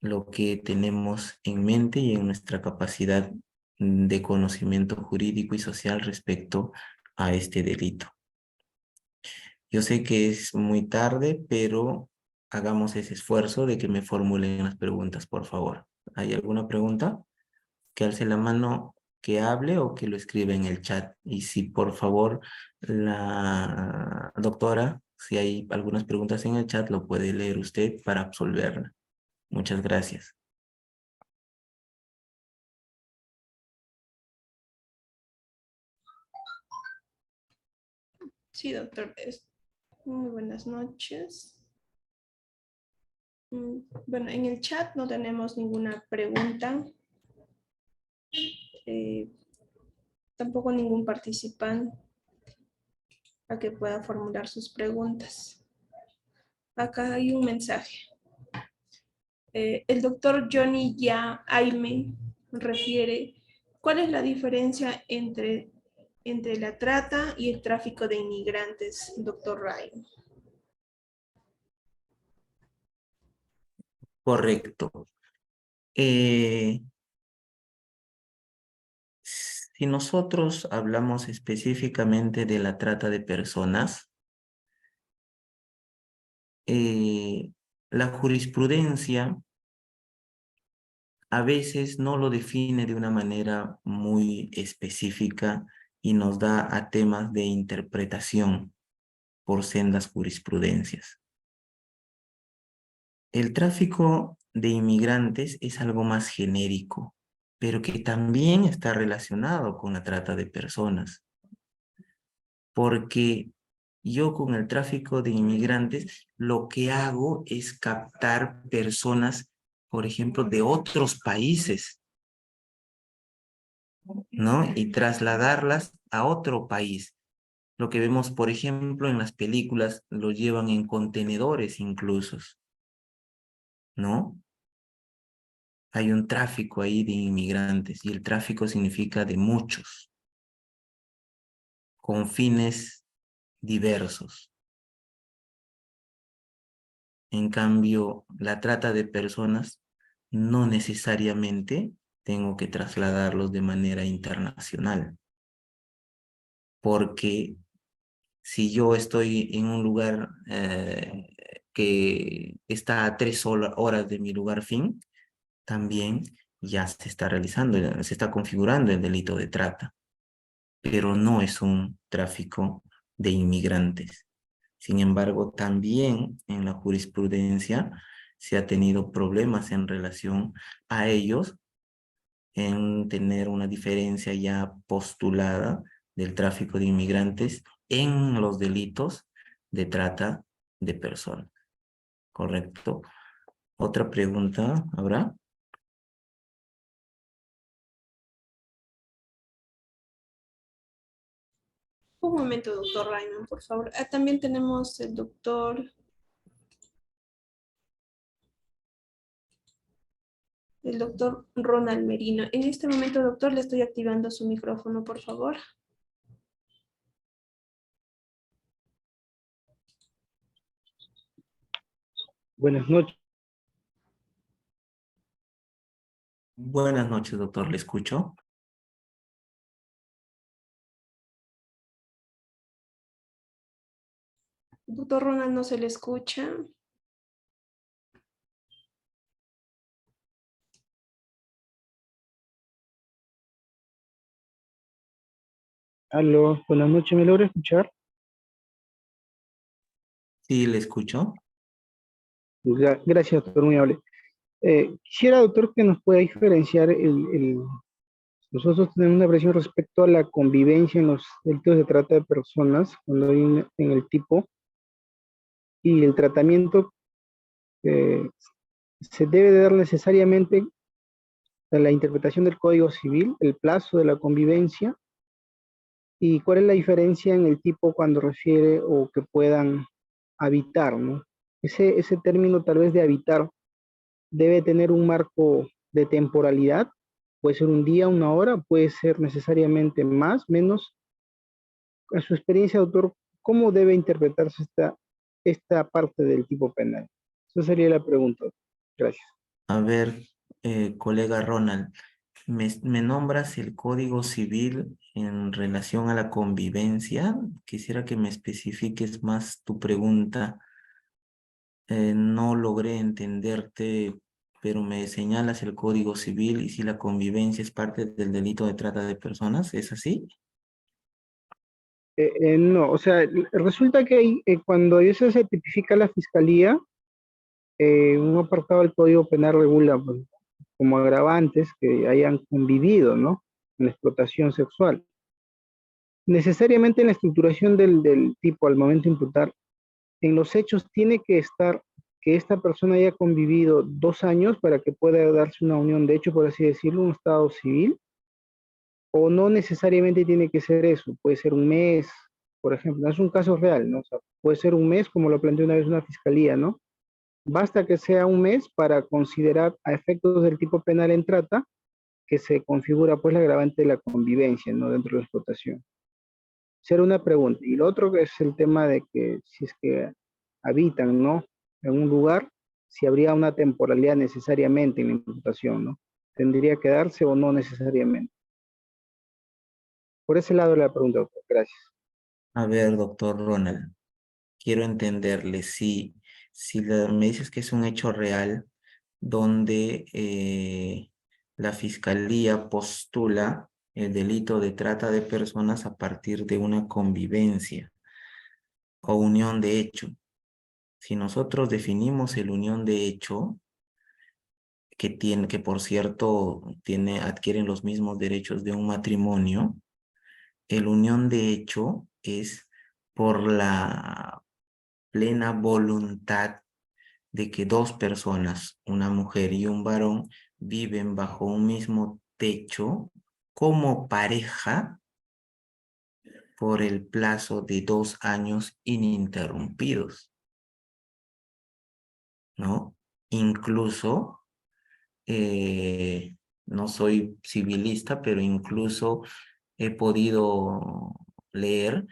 lo que tenemos en mente y en nuestra capacidad de conocimiento jurídico y social respecto a este delito. Yo sé que es muy tarde, pero hagamos ese esfuerzo de que me formulen las preguntas, por favor. ¿Hay alguna pregunta? Que alce la mano que hable o que lo escriba en el chat. Y si por favor la doctora, si hay algunas preguntas en el chat, lo puede leer usted para absolverla. Muchas gracias. Sí, doctor. Muy buenas noches. Bueno, en el chat no tenemos ninguna pregunta. Tampoco ningún participante a que pueda formular sus preguntas. Acá hay un mensaje. El doctor Johnny Ya Aime refiere, ¿cuál es la diferencia entre la trata y el tráfico de inmigrantes, doctor Ryan? Correcto. Si nosotros hablamos específicamente de la trata de personas, la jurisprudencia a veces no lo define de una manera muy específica y nos da a temas de interpretación por sendas jurisprudencias. El tráfico de inmigrantes es algo más genérico, pero que también está relacionado con la trata de personas, porque yo con el tráfico de inmigrantes lo que hago es captar personas, por ejemplo, de otros países, ¿no? Y trasladarlas a otro país. Lo que vemos, por ejemplo, en las películas, lo llevan en contenedores incluso, ¿no? Hay un tráfico ahí de inmigrantes y el tráfico significa de muchos, con fines diversos. En cambio, la trata de personas no necesariamente tengo que trasladarlos de manera internacional, porque si yo estoy en un lugar que está a 3 horas de mi lugar fin, también ya se está realizando, se está configurando el delito de trata, pero no es un tráfico de inmigrantes. Sin embargo, también en la jurisprudencia se ha tenido problemas en relación a ellos en tener una diferencia ya postulada del tráfico de inmigrantes en los delitos de trata de personas. ¿Correcto? ¿Otra pregunta habrá? Un momento, doctor Ryan, por favor. También tenemos el doctor Ronald Merino. En este momento, doctor, le estoy activando su micrófono, por favor. Buenas noches. Buenas noches, doctor. ¿Le escucho? Doctor Ronald, no se le escucha. Aló, buenas noches, ¿me logra escuchar? Sí, le escucho. Gracias, doctor, muy amable. Quisiera, doctor, que nos pueda diferenciar nosotros tenemos una presión respecto a la convivencia en los delitos de trata de personas, cuando hay en el tipo, y el tratamiento que se debe de dar necesariamente a la interpretación del Código Civil, el plazo de la convivencia, y cuál es la diferencia en el tipo cuando refiere o que puedan habitar, ¿no? Ese término tal vez de habitar debe tener un marco de temporalidad, puede ser un día, una hora, puede ser necesariamente más, menos. A su experiencia, doctor, ¿cómo debe interpretarse esta parte del tipo penal? Esa sería la pregunta. Gracias. A ver, colega Ronald, ¿me nombras el Código Civil en relación a la convivencia? Quisiera que me especifiques más tu pregunta. No logré entenderte pero me señalas el Código Civil y si la convivencia es parte del delito de trata de personas, ¿es así? No, o sea, resulta que cuando eso se tipifica la fiscalía, un apartado del Código Penal regula pues, como agravantes que hayan convivido, ¿no? En la explotación sexual. Necesariamente en la estructuración del tipo al momento de imputar, en los hechos tiene que estar que esta persona haya convivido 2 años para que pueda darse una unión de hecho, por así decirlo, un estado civil, o no necesariamente tiene que ser eso, puede ser un mes, por ejemplo, no es un caso real, ¿no? O sea, puede ser un mes, como lo planteó una vez una fiscalía, ¿no? Basta que sea un mes para considerar a efectos del tipo penal en trata que se configura pues la agravante de la convivencia, ¿no? Dentro de la explotación. Será una pregunta. Y lo otro que es el tema de que si es que habitan, ¿no? En un lugar, si habría una temporalidad necesariamente en la imputación, ¿no? ¿Tendría que darse o no necesariamente? Por ese lado la pregunta, doctor. Gracias. A ver, doctor Ronald, quiero entenderle si me dices que es un hecho real donde la fiscalía postula el delito de trata de personas a partir de una convivencia o unión de hecho. Si nosotros definimos el unión de hecho, que por cierto adquieren los mismos derechos de un matrimonio, el unión de hecho es por la plena voluntad de que dos personas, una mujer y un varón, viven bajo un mismo techo como pareja por el plazo de 2 años ininterrumpidos, ¿no? Incluso, no soy civilista, pero incluso he podido leer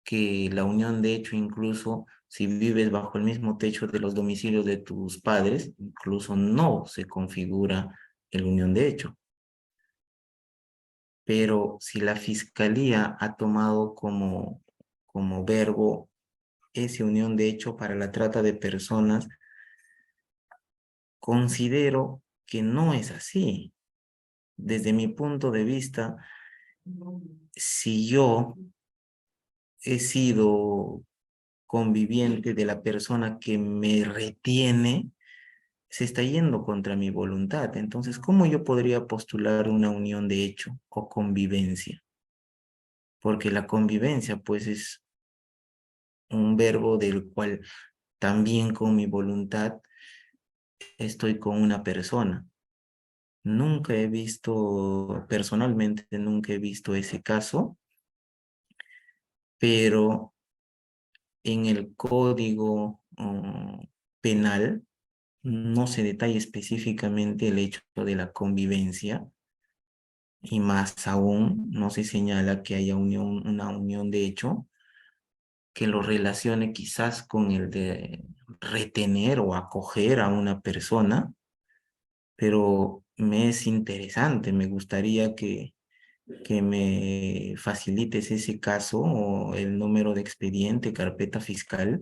que la unión de hecho, incluso si vives bajo el mismo techo de los domicilios de tus padres, incluso no se configura el unión de hecho. Pero si la fiscalía ha tomado como verbo esa unión de hecho para la trata de personas, considero que no es así. Desde mi punto de vista, si yo he sido conviviente de la persona que me retiene, se está yendo contra mi voluntad. Entonces, ¿cómo yo podría postular una unión de hecho o convivencia? Porque la convivencia, pues, es un verbo del cual también con mi voluntad estoy con una persona. Nunca he visto, personalmente, nunca he visto ese caso, pero en el código penal no se detalla específicamente el hecho de la convivencia y más aún no se señala que haya una unión de hecho que lo relacione quizás con el de retener o acoger a una persona, pero me es interesante, me gustaría que me facilites ese caso o el número de expediente, carpeta fiscal,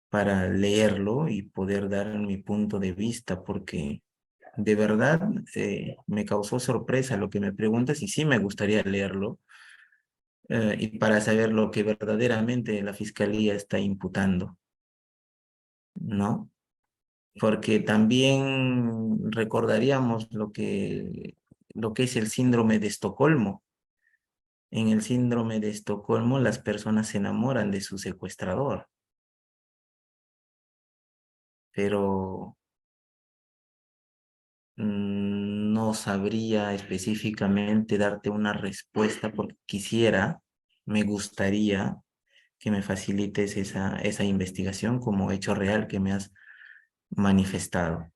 para leerlo y poder dar mi punto de vista, porque de verdad me causó sorpresa lo que me preguntas y sí me gustaría leerlo y para saber lo que verdaderamente la fiscalía está imputando, ¿no? Porque también recordaríamos lo que es el síndrome de Estocolmo. En el síndrome de Estocolmo las personas se enamoran de su secuestrador, pero no sabría específicamente darte una respuesta porque me gustaría que me facilites esa investigación como hecho real que me has manifestado.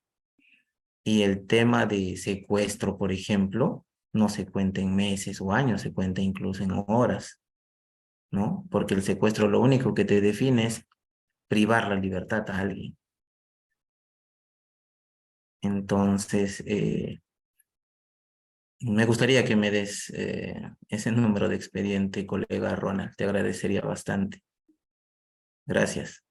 Y el tema de secuestro, por ejemplo, no se cuenta en meses o años, se cuenta incluso en horas, ¿no? Porque el secuestro lo único que te define es privar la libertad a alguien. Entonces, me gustaría que me des ese número de expediente, colega Ronald. Te agradecería bastante. Gracias.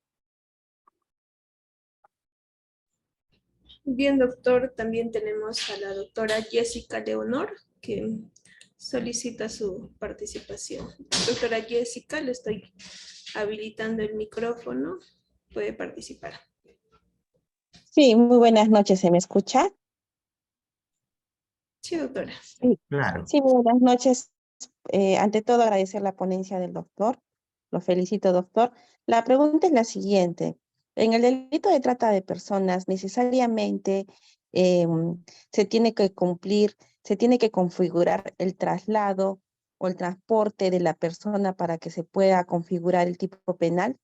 Bien, doctor, también tenemos a la doctora Jessica Leonor, que solicita su participación. Doctora Jessica, le estoy habilitando el micrófono. Puede participar. Sí, muy buenas noches, ¿se me escucha? Sí, doctora. Sí, Claro. sí, muy buenas noches. Ante todo, agradecer la ponencia del doctor. Lo felicito, doctor. La pregunta es la siguiente. En el delito de trata de personas, necesariamente se tiene que cumplir, se tiene que configurar el traslado o el transporte de la persona para que se pueda configurar el tipo penal.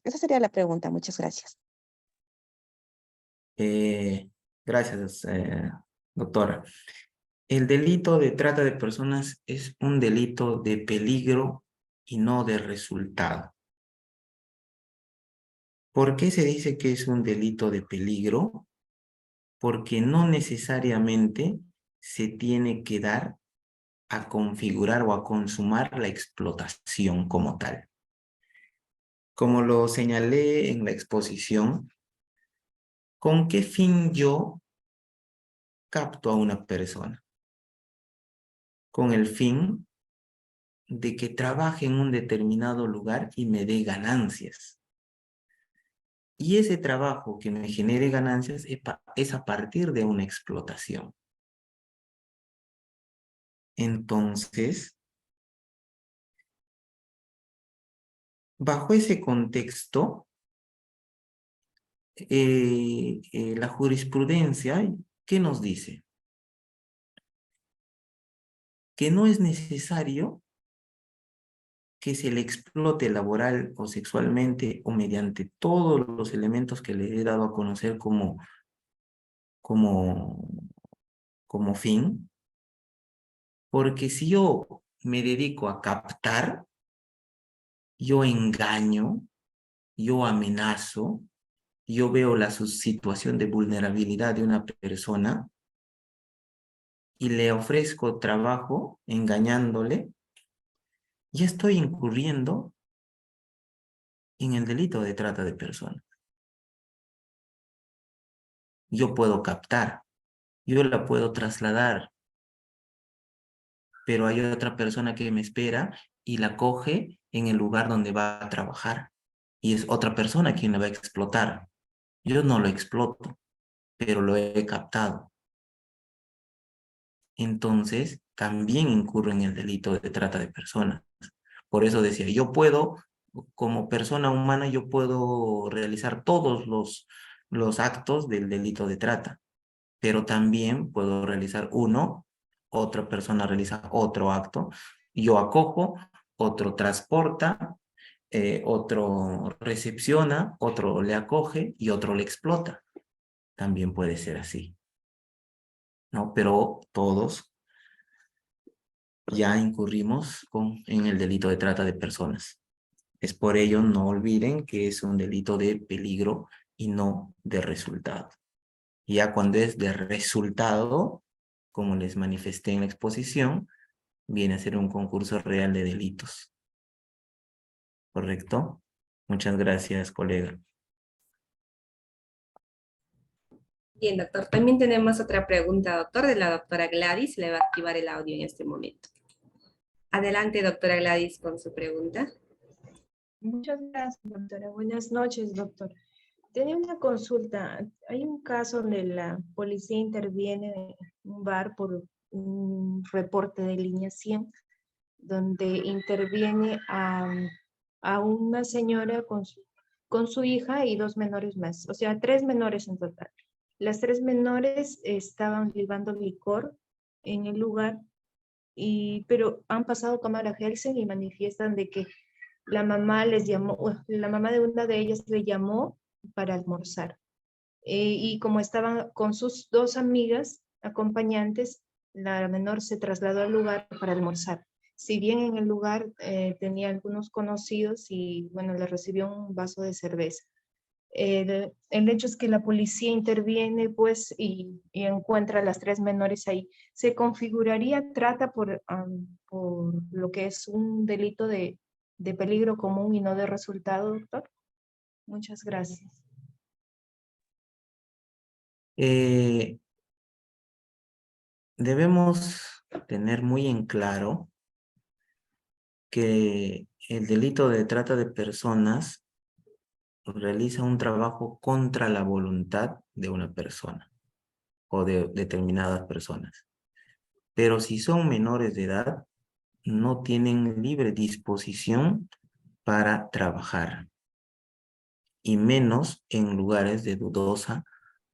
Esa sería la pregunta. Muchas gracias. Gracias, doctora. El delito de trata de personas es un delito de peligro y no de resultado. ¿Por qué se dice que es un delito de peligro? Porque no necesariamente se tiene que dar a configurar o a consumar la explotación como tal. Como lo señalé en la exposición, ¿con qué fin yo capto a una persona? Con el fin de que trabaje en un determinado lugar y me dé ganancias. Y ese trabajo que me genere ganancias es a partir de una explotación. Entonces, bajo ese contexto, la jurisprudencia, ¿qué nos dice? Que no es necesario que se le explote laboral o sexualmente o mediante todos los elementos que le he dado a conocer como, como fin, porque si yo me dedico a captar, yo engaño, yo amenazo, yo veo la situación de vulnerabilidad de una persona y le ofrezco trabajo engañándole, ya estoy incurriendo en el delito de trata de personas. Yo puedo captar, yo la puedo trasladar, pero hay otra persona que me espera y la coge en el lugar donde va a trabajar. Y es otra persona quien la va a explotar. Yo no lo exploto, pero lo he captado. Entonces, también incurro en el delito de trata de personas. Por eso decía, yo puedo, como persona humana, yo puedo realizar todos los actos del delito de trata, pero también puedo realizar uno, otra persona realiza otro acto, yo acojo, otro transporta, otro recepciona, otro le acoge y otro le explota. También puede ser así, ¿no? Pero todos ya incurrimos en el delito de trata de personas. Es por ello, no olviden que es un delito de peligro y no de resultado. Ya cuando es de resultado, como les manifesté en la exposición, viene a ser un concurso real de delitos. ¿Correcto? Muchas gracias, colega. Bien, doctor. También tenemos otra pregunta, doctor, de la doctora Gladys. Le va a activar el audio en este momento. Adelante, doctora Gladys, con su pregunta. Muchas gracias, doctora. Buenas noches, doctor. Tenía una consulta. Hay un caso donde la policía interviene en un bar por un reporte de línea 100, donde interviene a una señora con su hija y dos menores más, o sea, tres menores en total. Las tres menores estaban libando licor en el lugar, pero han pasado a cámara Helsing y manifiestan de que la mamá les llamó, la mamá de una de ellas le llamó para almorzar. Y como estaban con sus dos amigas acompañantes, la menor se trasladó al lugar para almorzar. Si bien en el lugar tenía algunos conocidos y bueno, le recibió un vaso de cerveza. El hecho es que la policía interviene pues y encuentra a las tres menores ahí. ¿Se configuraría trata por lo que es un delito de peligro común y no de resultado, doctor? Muchas gracias. Debemos tener muy en claro que el delito de trata de personas realiza un trabajo contra la voluntad de una persona o de determinadas personas. Pero si son menores de edad, no tienen libre disposición para trabajar, y menos en lugares de dudosa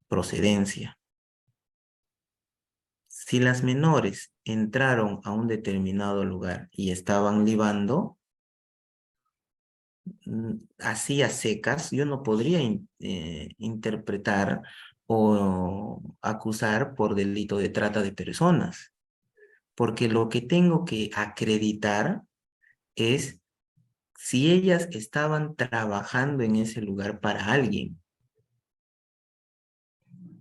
procedencia. Si las menores entraron a un determinado lugar y estaban libando, así a secas, yo no podría interpretar o acusar por delito de trata de personas, porque lo que tengo que acreditar es si ellas estaban trabajando en ese lugar para alguien.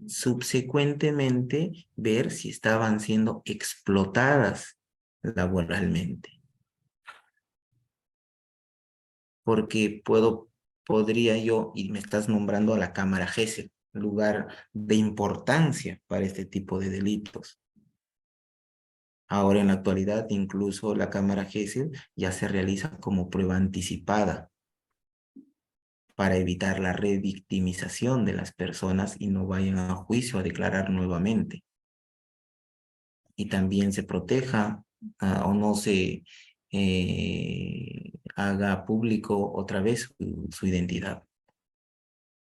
Subsecuentemente, ver si estaban siendo explotadas laboralmente. Porque podría yo, y me estás nombrando a la Cámara GESEL, lugar de importancia para este tipo de delitos. Ahora en la actualidad, incluso la Cámara GESEL ya se realiza como prueba anticipada para evitar la revictimización de las personas y no vayan a juicio a declarar nuevamente. Y también se proteja o no se haga público otra vez su identidad.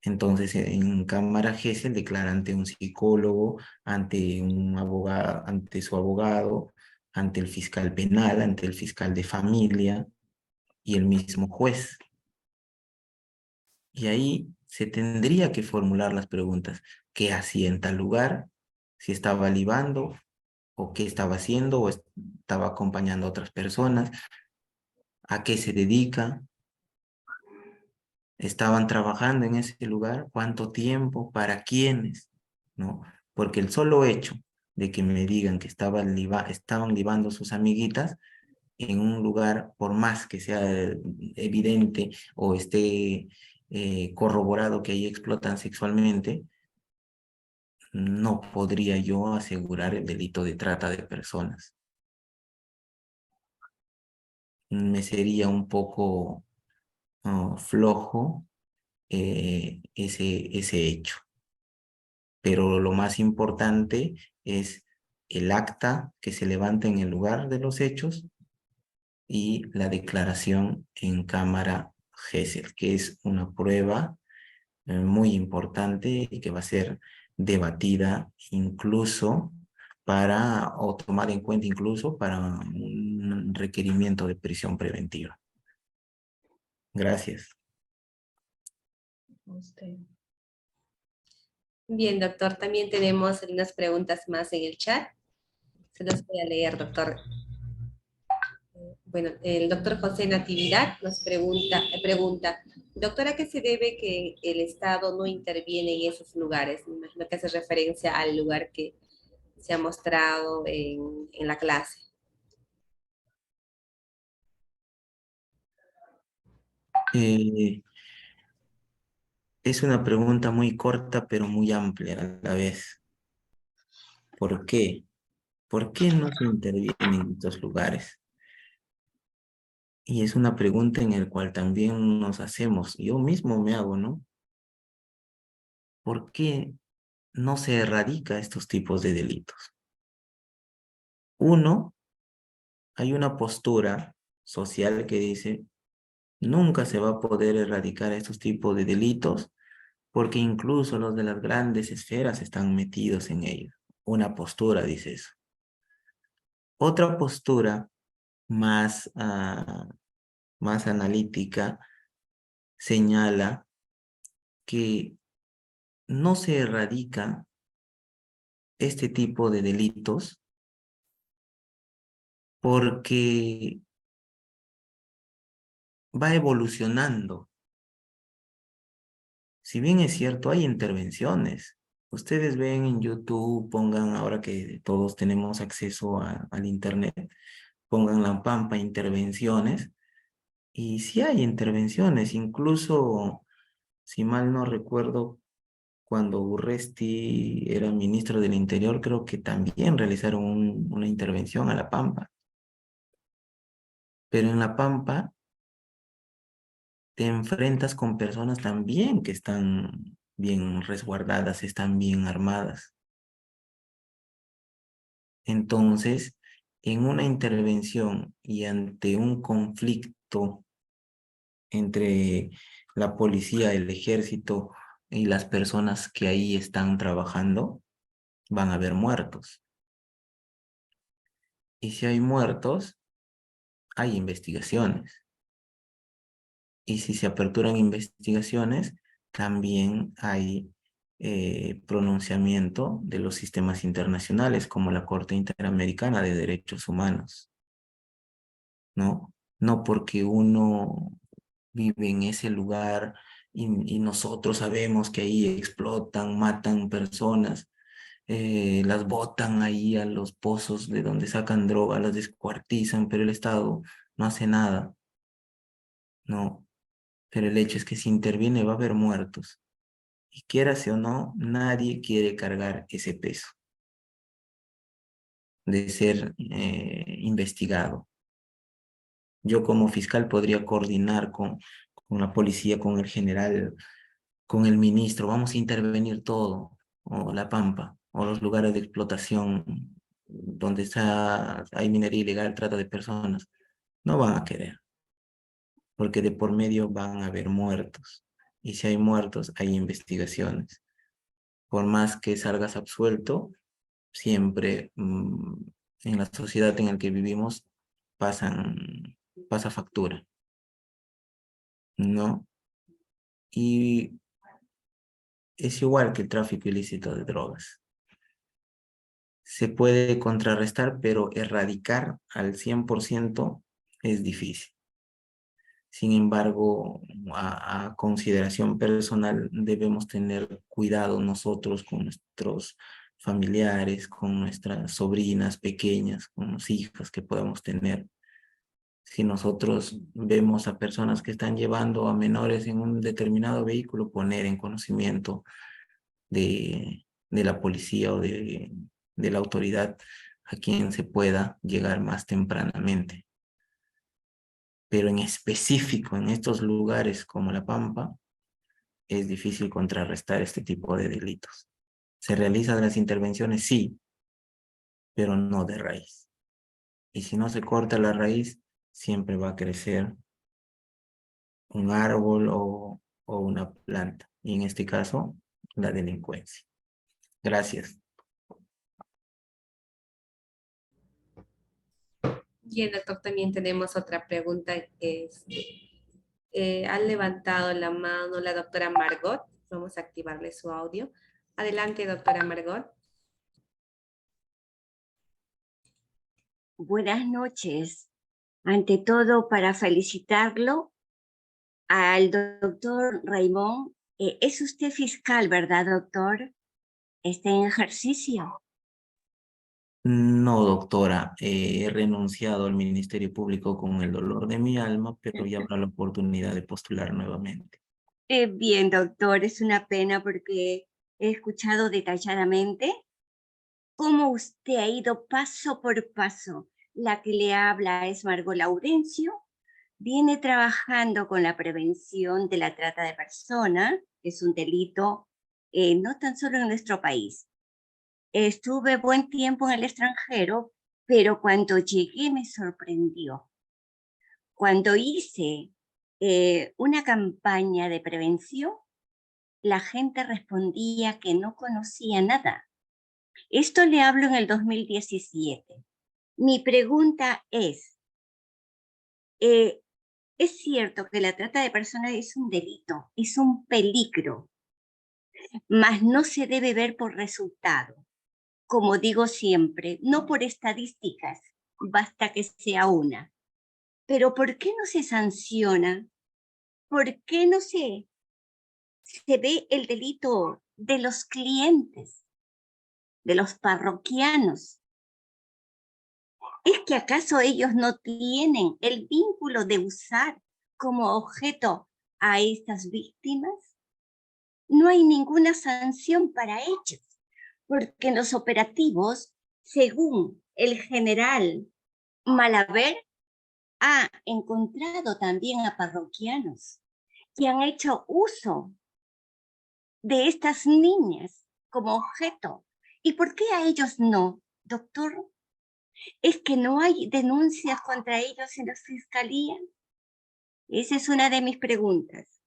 Entonces, en Cámara GESEL declara ante un psicólogo, ante un abogado, ante su abogado, ante el fiscal penal, ante el fiscal de familia y el mismo juez. Y ahí se tendría que formular las preguntas: ¿qué hacía en tal lugar? Si estaba libando, o qué estaba haciendo, o estaba acompañando a otras personas, a qué se dedica, estaban trabajando en ese lugar, cuánto tiempo, para quiénes, ¿no? Porque el solo hecho de que me digan que estaban libando sus amiguitas en un lugar, por más que sea evidente o esté corroborado que ahí explotan sexualmente, no podría yo asegurar el delito de trata de personas. Me sería un poco flojo ese hecho. Pero lo más importante es el acta que se levanta en el lugar de los hechos y la declaración en Cámara GESEL, que es una prueba muy importante y que va a ser debatida incluso o tomada en cuenta incluso para un requerimiento de prisión preventiva. Gracias. Usted. Bien, doctor, también tenemos unas preguntas más en el chat. Se los voy a leer, doctor. Bueno, el doctor José Natividad nos pregunta, doctor, ¿a qué se debe que el Estado no interviene en esos lugares? Me imagino que hace referencia al lugar que se ha mostrado en la clase. Es una pregunta muy corta, pero muy amplia a la vez. ¿Por qué? ¿Por qué no se interviene en estos lugares? Y es una pregunta en la cual también nos hacemos, yo mismo me hago, ¿no? ¿Por qué no se erradica estos tipos de delitos? Uno, hay una postura social que dice, nunca se va a poder erradicar estos tipos de delitos porque incluso los de las grandes esferas están metidos en ellos. Una postura dice eso. Otra postura más analítica señala que no se erradica este tipo de delitos porque va evolucionando. Si bien es cierto, hay intervenciones. Ustedes ven en YouTube, pongan, ahora que todos tenemos acceso al Internet, pongan la Pampa intervenciones, y sí hay intervenciones, incluso, si mal no recuerdo, cuando Urresti era ministro del Interior, creo que también realizaron una intervención a La Pampa. Pero en La Pampa te enfrentas con personas también que están bien resguardadas, están bien armadas. Entonces, en una intervención y ante un conflicto entre la policía, el ejército y las personas que ahí están trabajando, van a haber muertos. Y si hay muertos, hay investigaciones. Y si se aperturan investigaciones, también hay pronunciamiento de los sistemas internacionales, como la Corte Interamericana de Derechos Humanos, ¿no? No porque uno vive en ese lugar y nosotros sabemos que ahí explotan, matan personas, las botan ahí a los pozos de donde sacan droga, las descuartizan, pero el Estado no hace nada, ¿no? Pero el hecho es que si interviene va a haber muertos. Y quieras o no, nadie quiere cargar ese peso de ser investigado. Yo como fiscal podría coordinar con la policía, con el general, con el ministro, vamos a intervenir todo, o La Pampa, o los lugares de explotación donde hay minería ilegal, trata de personas. No van a querer, porque de por medio van a haber muertos. Y si hay muertos, hay investigaciones. Por más que salgas absuelto, siempre en la sociedad en la que vivimos pasa factura, ¿no? Y es igual que el tráfico ilícito de drogas. Se puede contrarrestar, pero erradicar al 100% es difícil. Sin embargo, a consideración personal, debemos tener cuidado nosotros con nuestros familiares, con nuestras sobrinas pequeñas, con las hijas que podamos tener. Si nosotros vemos a personas que están llevando a menores en un determinado vehículo, poner en conocimiento de la policía o de la autoridad a quien se pueda llegar más tempranamente. Pero en específico en estos lugares como La Pampa, es difícil contrarrestar este tipo de delitos. ¿Se realizan las intervenciones? Sí, pero no de raíz. Y si no se corta la raíz, siempre va a crecer un árbol o una planta. Y en este caso, la delincuencia. Gracias. Bien, doctor, también tenemos otra pregunta. Ha levantado la mano la doctora Margot. Vamos a activarle su audio. Adelante, doctora Margot. Buenas noches. Ante todo, para felicitarlo al doctor Raymond. Es usted fiscal, ¿verdad, doctor? ¿Está en ejercicio? No, doctora, he renunciado al Ministerio Público con el dolor de mi alma, pero ya habrá la oportunidad de postular nuevamente. Bien, doctor, es una pena porque he escuchado detalladamente cómo usted ha ido paso por paso. La que le habla es Margot Laurencio. Viene trabajando con la prevención de la trata de personas, que es un delito no tan solo en nuestro país. Estuve buen tiempo en el extranjero, pero cuando llegué me sorprendió. Cuando hice una campaña de prevención, la gente respondía que no conocía nada. Esto le hablo en el 2017. Mi pregunta es cierto que la trata de personas es un delito, es un peligro, mas no se debe ver por resultado. Como digo siempre, no por estadísticas, basta que sea una. Pero ¿por qué no se sanciona? ¿Por qué no se ve el delito de los clientes, de los parroquianos? ¿Es que acaso ellos no tienen el vínculo de usar como objeto a estas víctimas? no hay ninguna sanción para ellos, porque en los operativos, según el general Malaver, ha encontrado también a parroquianos que han hecho uso de estas niñas como objeto. ¿Y por qué a ellos no, doctor? ¿Es que no hay denuncias contra ellos en la fiscalía? Esa es una de mis preguntas.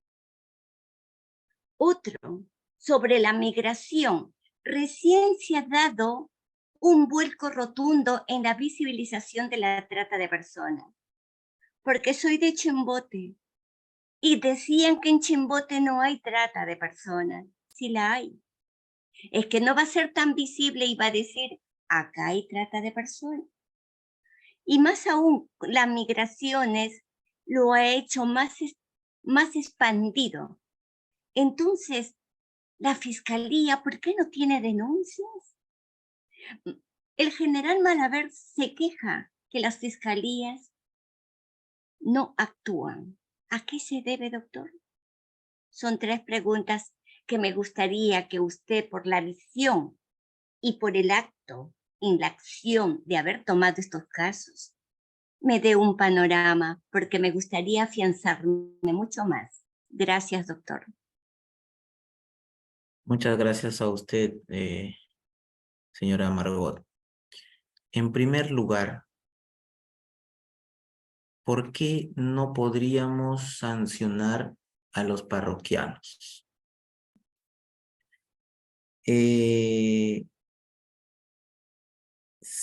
Otro, sobre la migración. Recién se ha dado un vuelco rotundo en la visibilización de la trata de personas, porque soy de Chimbote y decían que en Chimbote no hay trata de personas. Sí la hay. Es que no va a ser tan visible y va a decir, acá hay trata de personas. Y más aún, las migraciones lo ha hecho más expandido. Entonces, la fiscalía, ¿por qué no tiene denuncias? El general Malaver se queja que las fiscalías no actúan. ¿A qué se debe, doctor? Son 3 preguntas que me gustaría que usted, por la visión y por el acto en la acción de haber tomado estos casos, me dé un panorama, porque me gustaría afianzarme mucho más. Gracias, doctor. Muchas gracias a usted, señora Margot. En primer lugar, ¿por qué no podríamos sancionar a los parroquianos?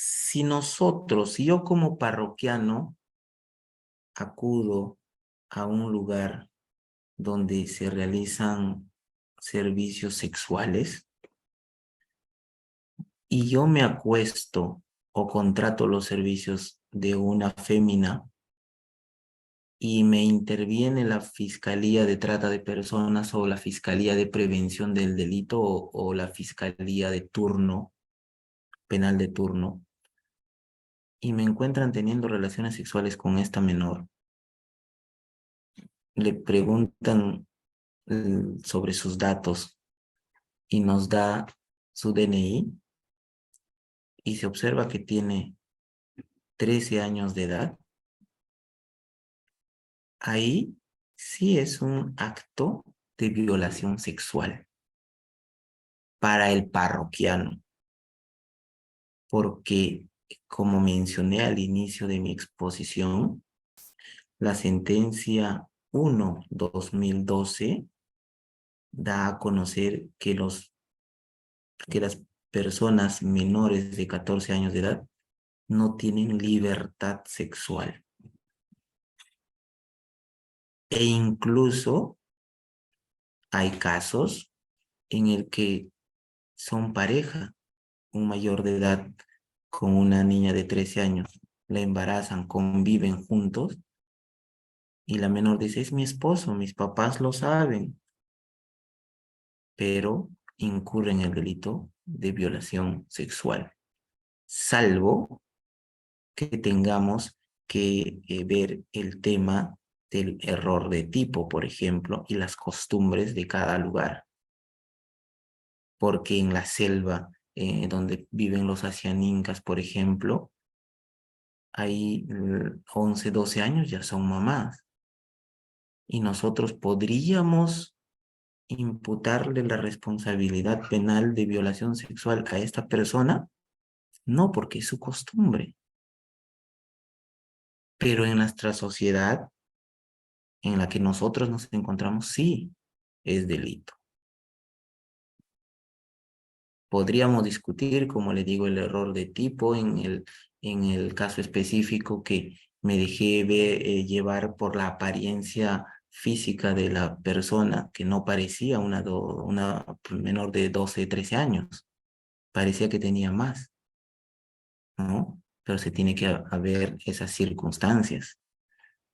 Si yo como parroquiano acudo a un lugar donde se realizan servicios sexuales y yo me acuesto o contrato los servicios de una fémina y me interviene la Fiscalía de Trata de Personas o la Fiscalía de Prevención del Delito o la Fiscalía de turno, penal de turno, y me encuentran teniendo relaciones sexuales con esta menor, le preguntan sobre sus datos y nos da su DNI y se observa que tiene 13 años de edad, ahí sí es un acto de violación sexual para el parroquiano, porque como mencioné al inicio de mi exposición, la sentencia 1/2012 da a conocer que las personas menores de 14 años de edad no tienen libertad sexual. E incluso hay casos en el que son pareja, un mayor de edad con una niña de 13 años, la embarazan, conviven juntos y la menor dice, es mi esposo, mis papás lo saben, pero incurre en el delito de violación sexual, salvo que tengamos que ver el tema del error de tipo, por ejemplo, y las costumbres de cada lugar. Porque en la selva, donde viven los asianincas, por ejemplo, hay 11, 12 años ya son mamás. Y nosotros podríamos imputarle la responsabilidad penal de violación sexual a esta persona, no, porque es su costumbre. Pero en nuestra sociedad en la que nosotros nos encontramos, sí, es delito. Podríamos discutir, como le digo, el error de tipo en el caso específico que me dejé llevar por la apariencia física de la persona, que no parecía una menor de 12, 13 años. Parecía que tenía más, ¿no? Pero se tiene que haber esas circunstancias.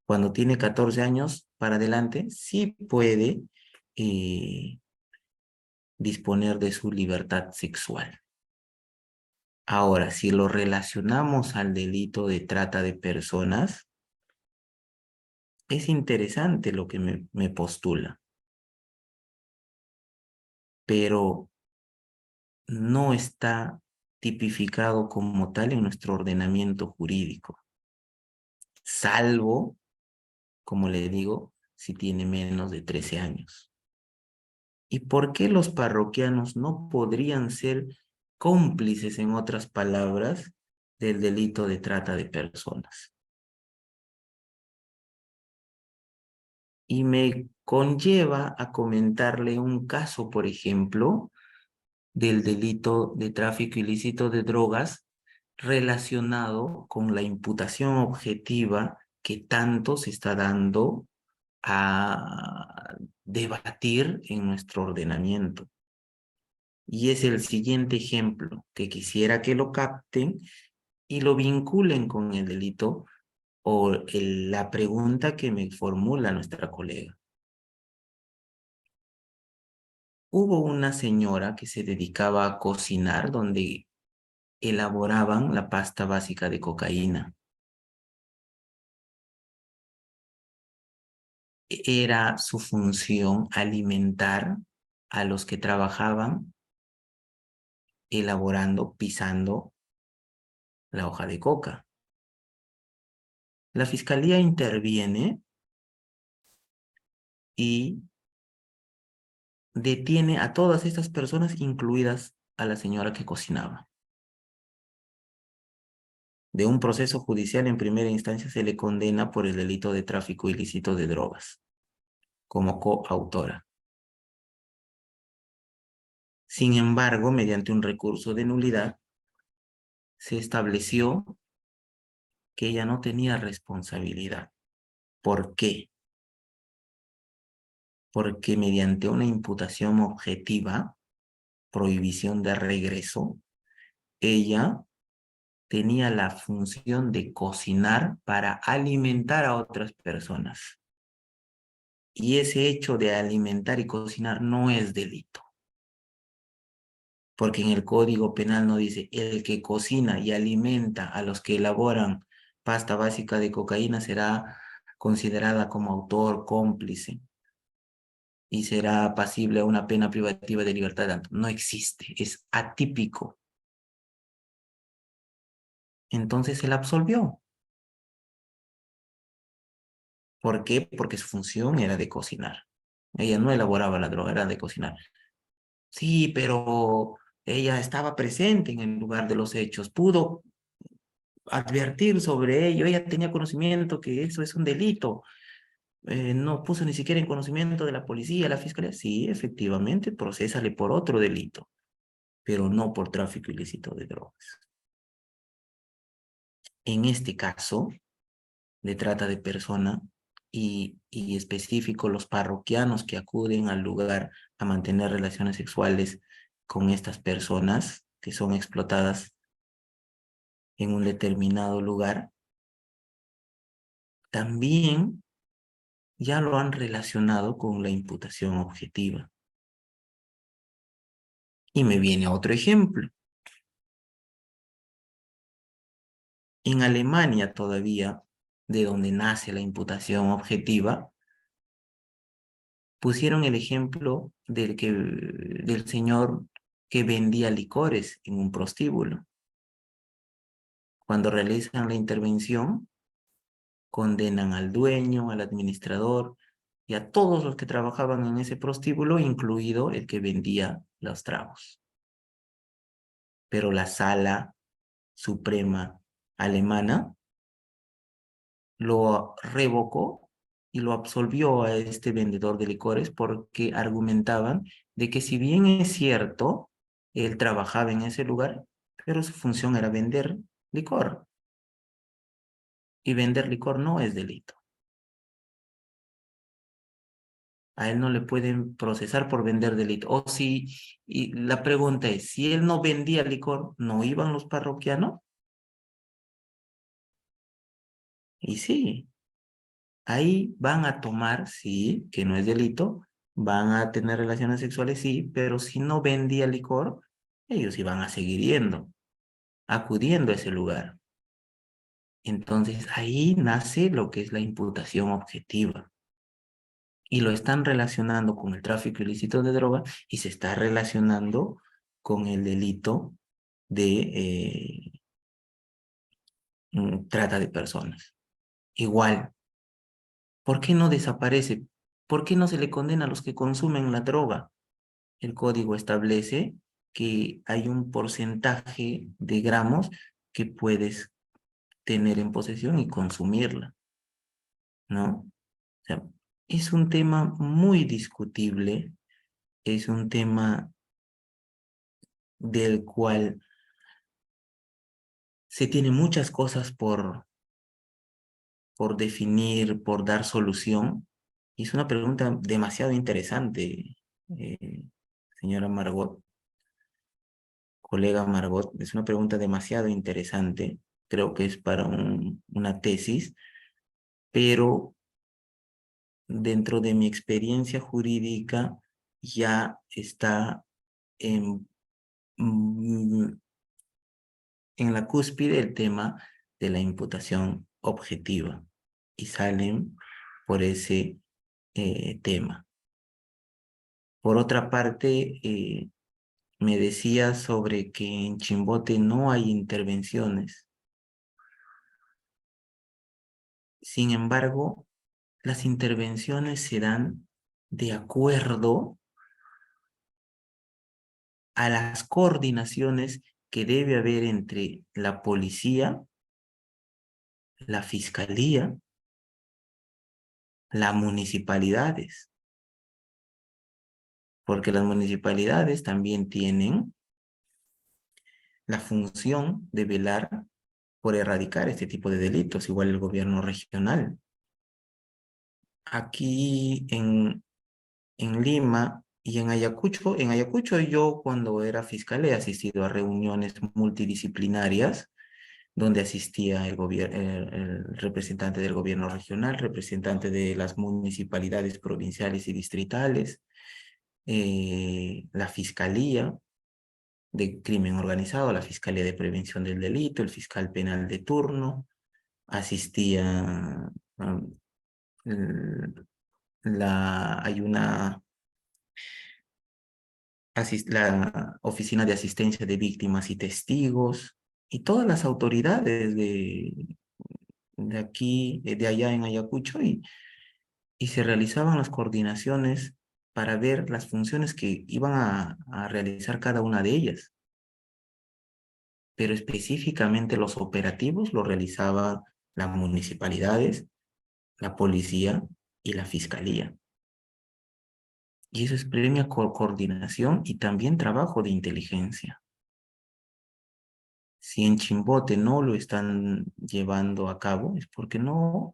Cuando tiene 14 años para adelante, sí puede disponer de su libertad sexual. Ahora, si lo relacionamos al delito de trata de personas, es interesante lo que me postula. pero no está tipificado como tal en nuestro ordenamiento jurídico, salvo, como le digo, si tiene menos de 13 años. ¿Y por qué los parroquianos no podrían ser cómplices, en otras palabras, del delito de trata de personas? Y me conlleva a comentarle un caso, por ejemplo, del delito de tráfico ilícito de drogas relacionado con la imputación objetiva que tanto se está dando a debatir en nuestro ordenamiento. Y es el siguiente ejemplo que quisiera que lo capten y lo vinculen con el delito o la pregunta que me formula nuestra colega. Hubo una señora que se dedicaba a cocinar donde elaboraban la pasta básica de cocaína. Era su función alimentar a los que trabajaban elaborando, pisando la hoja de coca. La fiscalía interviene y detiene a todas estas personas, incluidas a la señora que cocinaba. De un proceso judicial en primera instancia se le condena por el delito de tráfico ilícito de drogas, como coautora. Sin embargo, mediante un recurso de nulidad, se estableció que ella no tenía responsabilidad. ¿Por qué? Porque mediante una imputación objetiva, prohibición de regreso, ella tenía la función de cocinar para alimentar a otras personas. Y ese hecho de alimentar y cocinar no es delito. Porque en el Código Penal no dice el que cocina y alimenta a los que elaboran pasta básica de cocaína será considerada como autor, cómplice y será pasible a una pena privativa de libertad. No existe, es atípico. Entonces se la absolvió. ¿Por qué? Porque su función era de cocinar. Ella no elaboraba la droga, era de cocinar. Sí, pero ella estaba presente en el lugar de los hechos, pudo advertir sobre ello, ella tenía conocimiento que eso es un delito. No puso ni siquiera en conocimiento de la policía, la fiscalía. Sí, efectivamente, procésale por otro delito, pero no por tráfico ilícito de drogas. En este caso, de trata de persona y específico los parroquianos que acuden al lugar a mantener relaciones sexuales con estas personas que son explotadas en un determinado lugar, también ya lo han relacionado con la imputación objetiva. Y me viene otro ejemplo. En Alemania todavía, de donde nace la imputación objetiva, pusieron el ejemplo del señor que vendía licores en un prostíbulo. Cuando realizan la intervención, condenan al dueño, al administrador y a todos los que trabajaban en ese prostíbulo, incluido el que vendía los tragos. Pero la Sala Suprema alemana lo revocó y lo absolvió a este vendedor de licores porque argumentaban de que si bien es cierto, él trabajaba en ese lugar, pero su función era vender licor. Y vender licor no es delito. A él no le pueden procesar por vender delito. O si, y la pregunta es, si él no vendía licor, ¿no iban los parroquianos? Y sí, ahí van a tomar, sí, que no es delito, van a tener relaciones sexuales, sí, pero si no vendía licor, ellos iban a seguir yendo, acudiendo a ese lugar. Entonces ahí nace lo que es la imputación objetiva. y lo están relacionando con el tráfico ilícito de droga y se está relacionando con el delito de trata de personas. Igual, ¿por qué no desaparece? ¿Por qué no se le condena a los que consumen la droga? El código establece que hay un porcentaje de gramos que puedes tener en posesión y consumirla, ¿no? O sea, es un tema muy discutible, es un tema del cual se tiene muchas cosas por definir, por dar solución. Y es una pregunta demasiado interesante, eh, señora Margot, colega Margot, es una pregunta demasiado interesante. Creo que es para una tesis, pero dentro de mi experiencia jurídica ya está en, mm, en la cúspide el tema de la imputación objetiva y salen por ese tema. Por otra parte, me decía sobre que en Chimbote no hay intervenciones. Sin embargo, las intervenciones se dan de acuerdo a las coordinaciones que debe haber entre la policía, la fiscalía, las municipalidades, porque las municipalidades también tienen la función de velar por erradicar este tipo de delitos, igual el gobierno regional. Aquí en Lima y en Ayacucho yo cuando era fiscal he asistido a reuniones multidisciplinarias donde asistía el representante del gobierno regional, representante de las municipalidades provinciales y distritales, la fiscalía de crimen organizado, la fiscalía de prevención del delito, el fiscal penal de turno, asistía hay la Oficina de Asistencia de Víctimas y Testigos, y todas las autoridades de aquí, de allá en Ayacucho, y se realizaban las coordinaciones para ver las funciones que iban a realizar cada una de ellas. Pero específicamente los operativos los realizaban las municipalidades, la policía y la fiscalía. Y eso es premio a coordinación y también trabajo de inteligencia. Si en Chimbote no lo están llevando a cabo, es porque no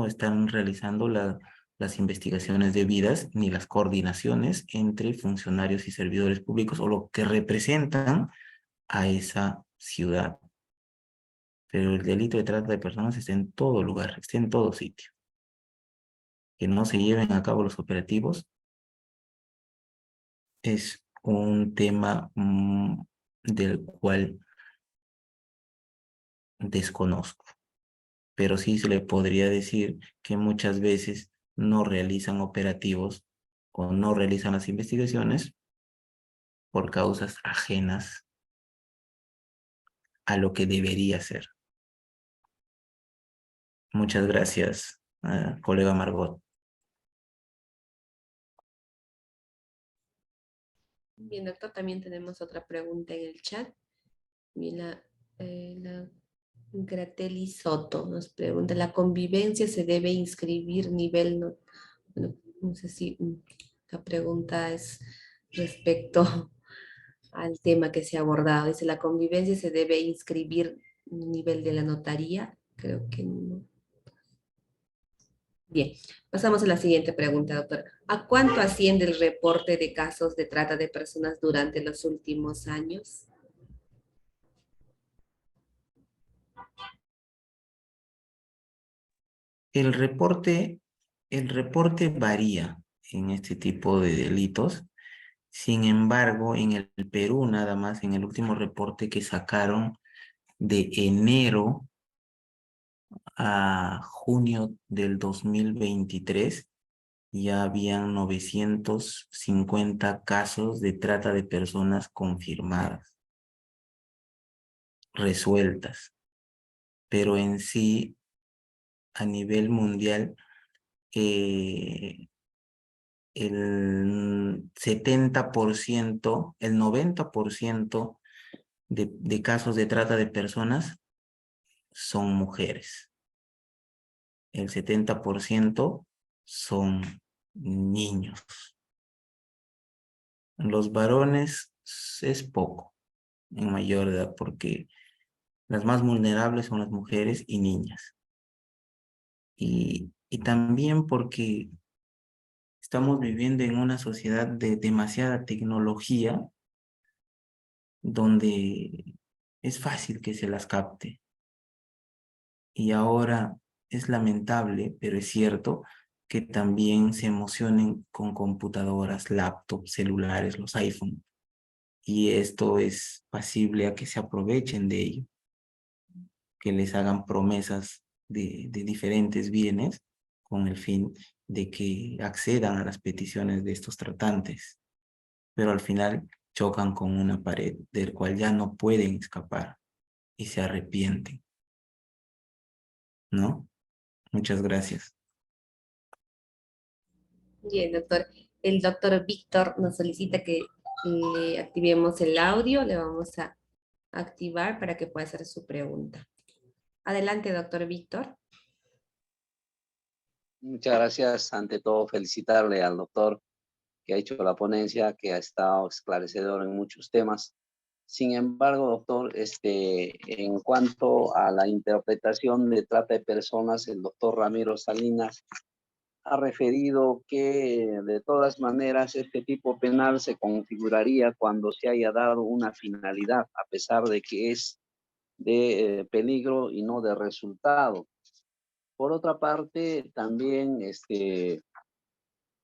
están realizando las investigaciones debidas ni las coordinaciones entre funcionarios y servidores públicos o lo que representan a esa ciudad. Pero el delito de trata de personas está en todo lugar, está en todo sitio. Que no se lleven a cabo los operativos es un tema del cual desconozco, pero sí se le podría decir que muchas veces no realizan operativos o no realizan las investigaciones por causas ajenas a lo que debería ser. Muchas gracias, colega Margot. Bien, doctor, también tenemos otra pregunta en el chat. Bien, la Grateli Soto nos pregunta, ¿la convivencia se debe inscribir nivel? Bueno, no sé si la pregunta es respecto al tema que se ha abordado. Dice, ¿la convivencia se debe inscribir nivel de la notaría? Creo que no. Bien, pasamos a la siguiente pregunta, doctora. ¿A cuánto asciende el reporte de casos de trata de personas durante los últimos años? El reporte varía en este tipo de delitos. Sin embargo, en el Perú, nada más, en el último reporte que sacaron de enero a junio del 2023 ya habían 950 casos de trata de personas confirmadas, resueltas. Pero en sí, a nivel mundial, el 70%, el 90% de casos de trata de personas son mujeres. El 70% son niños. Los varones es poco en mayor edad porque las más vulnerables son las mujeres y niñas. Y también porque estamos viviendo en una sociedad de demasiada tecnología donde es fácil que se las capte. Y ahora es lamentable, pero es cierto, que también se emocionen con computadoras, laptops, celulares, los iPhone. Y esto es pasible a que se aprovechen de ello, que les hagan promesas de diferentes bienes con el fin de que accedan a las peticiones de estos tratantes. Pero al final chocan con una pared del cual ya no pueden escapar y se arrepienten, ¿no? Muchas gracias. Bien, doctor. El doctor Víctor nos solicita que le activemos el audio. Le vamos a activar para que pueda hacer su pregunta. Adelante, doctor Víctor. Muchas gracias. Ante todo, felicitarle al doctor que ha hecho la ponencia, que ha estado esclarecedor en muchos temas. Sin embargo, doctor, en cuanto a la interpretación de trata de personas, el doctor Ramiro Salinas ha referido que de todas maneras este tipo penal se configuraría cuando se haya dado una finalidad, a pesar de que es de peligro y no de resultado. Por otra parte, también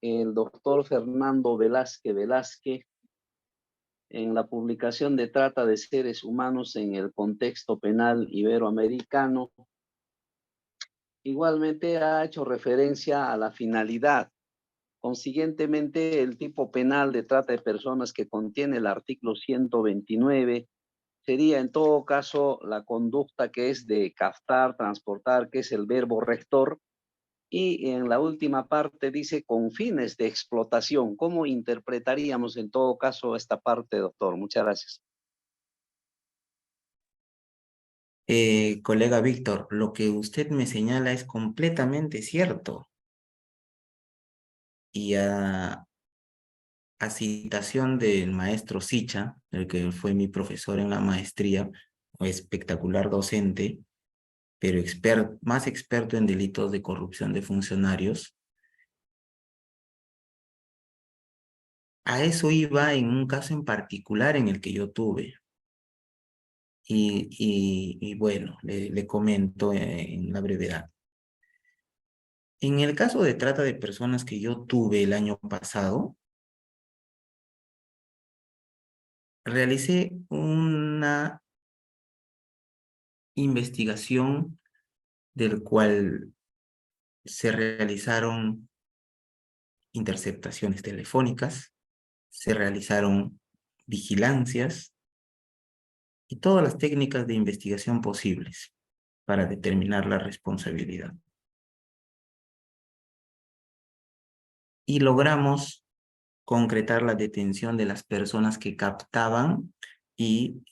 el doctor Fernando Velázquez, en la publicación de Trata de Seres Humanos en el Contexto Penal Iberoamericano, igualmente ha hecho referencia a la finalidad. Consiguientemente, el tipo penal de trata de personas que contiene el artículo 129 sería en todo caso la conducta que es de captar, transportar, que es el verbo rector, y en la última parte dice con fines de explotación. ¿Cómo interpretaríamos en todo caso esta parte, doctor? Muchas gracias. Colega Víctor, lo que usted me señala es completamente cierto. Y a citación del maestro Sicha, el que fue mi profesor en la maestría, espectacular docente, pero más experto en delitos de corrupción de funcionarios, a eso iba en un caso en particular en el que yo tuve. Y bueno, le comento en la brevedad. En el caso de trata de personas que yo tuve el año pasado, realicé una investigación del cual se realizaron interceptaciones telefónicas, se realizaron vigilancias y todas las técnicas de investigación posibles para determinar la responsabilidad. Y logramos concretar la detención de las personas que captaban y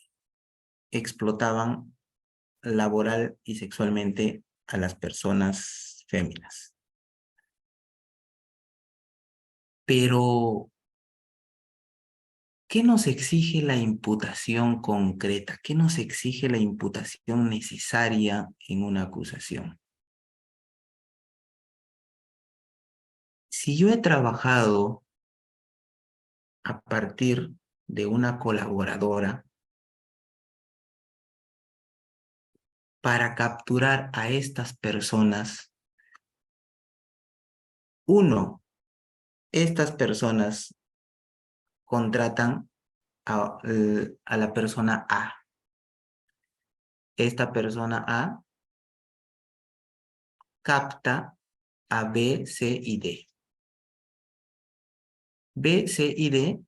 explotaban laboral y sexualmente a las personas féminas. Pero, ¿qué nos exige la imputación concreta? ¿Qué nos exige la imputación necesaria en una acusación? Si yo he trabajado a partir de una colaboradora para capturar a estas personas, uno, estas personas contratan a la persona A. Esta persona A capta a B, C y D. B, C y D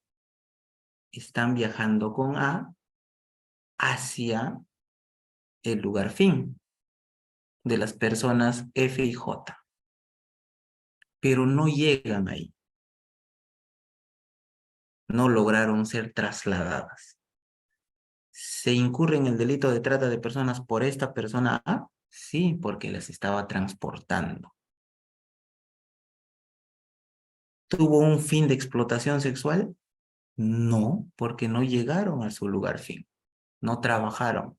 están viajando con A hacia el lugar fin de las personas F y J, pero no llegan ahí. No lograron ser trasladadas. ¿Se incurre en el delito de trata de personas por esta persona A? Sí, porque las estaba transportando. ¿Tuvo un fin de explotación sexual? No, porque no llegaron a su lugar fin. No trabajaron.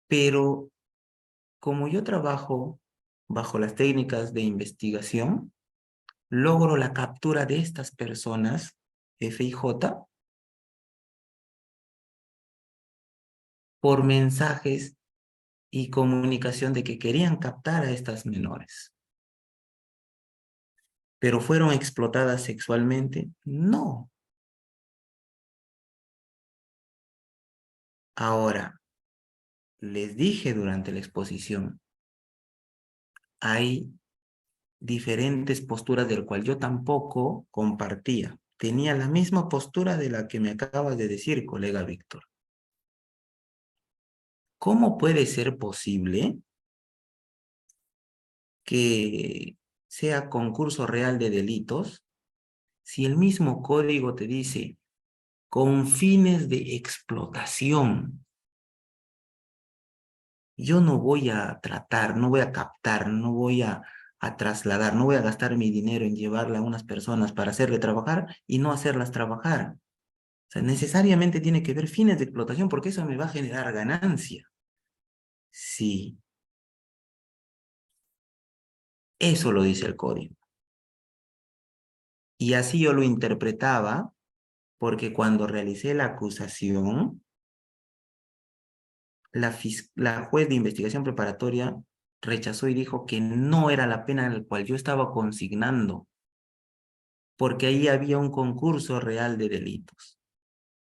Pero como yo trabajo bajo las técnicas de investigación, logro la captura de estas personas, F y J, por mensajes y comunicación de que querían captar a estas menores. ¿Pero fueron explotadas sexualmente? No. Ahora, les dije durante la exposición, hay diferentes posturas del cual yo tampoco compartía. Tenía la misma postura de la que me acabas de decir, colega Víctor. ¿Cómo puede ser posible que sea concurso real de delitos si el mismo código te dice con fines de explotación? Yo no voy a tratar, no voy a captar, no voy a trasladar, no voy a gastar mi dinero en llevarle a unas personas para hacerle trabajar y no hacerlas trabajar. O sea, necesariamente tiene que haber fines de explotación porque eso me va a generar ganancia. Sí. Eso lo dice el código. Y así yo lo interpretaba porque cuando realicé la acusación, la juez de investigación preparatoria rechazó y dijo que no era la pena en la cual yo estaba consignando, porque ahí había un concurso real de delitos.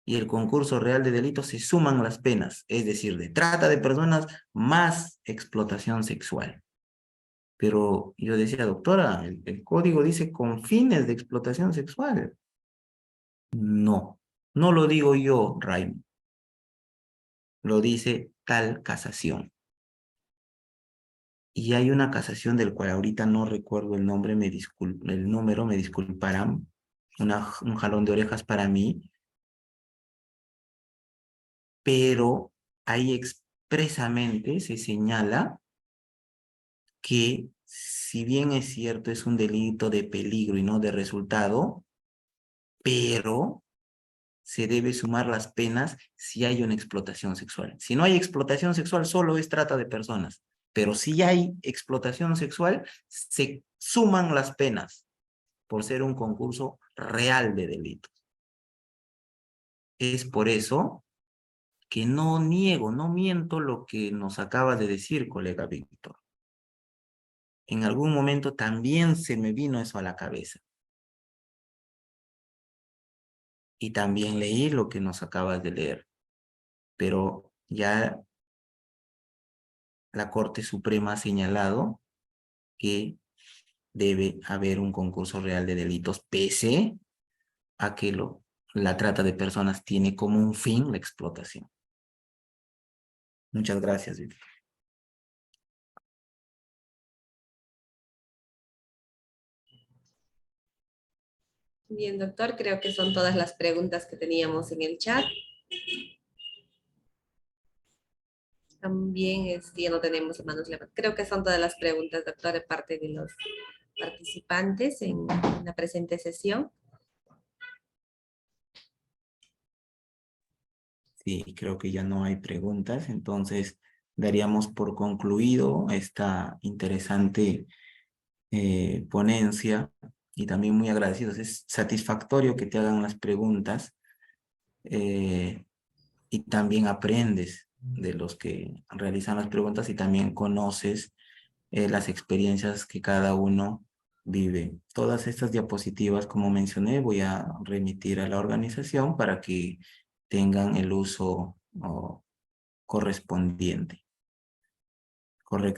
Y el concurso real de delitos se suman las penas, es decir, de trata de personas más explotación sexual. Pero yo decía, doctora, el código dice con fines de explotación sexual. No, no lo digo yo, Raymond. Lo dice tal casación. Y hay una casación del cual ahorita no recuerdo el nombre, el número, me disculparán. Un jalón de orejas para mí. Pero ahí expresamente se señala que si bien es cierto es un delito de peligro y no de resultado, pero se debe sumar las penas si hay una explotación sexual. Si no hay explotación sexual, solo es trata de personas. Pero si hay explotación sexual, se suman las penas por ser un concurso real de delitos. Es por eso que no niego, no miento lo que nos acaba de decir, colega Víctor. En algún momento también se me vino eso a la cabeza. Y también leí lo que nos acabas de leer. Pero ya la Corte Suprema ha señalado que debe haber un concurso real de delitos, pese a que la trata de personas tiene como un fin la explotación. Muchas gracias, Víctor. Bien, doctor, creo que son todas las preguntas que teníamos en el chat. También ya no tenemos manos levantadas. Creo que son todas las preguntas, doctor, de parte de los participantes en la presente sesión. Sí, creo que ya no hay preguntas, entonces daríamos por concluido esta interesante ponencia y también muy agradecidos. Es satisfactorio que te hagan las preguntas y también aprendes de los que realizan las preguntas y también conoces las experiencias que cada uno vive. Todas estas diapositivas, como mencioné, voy a remitir a la organización para que tengan el uso correspondiente.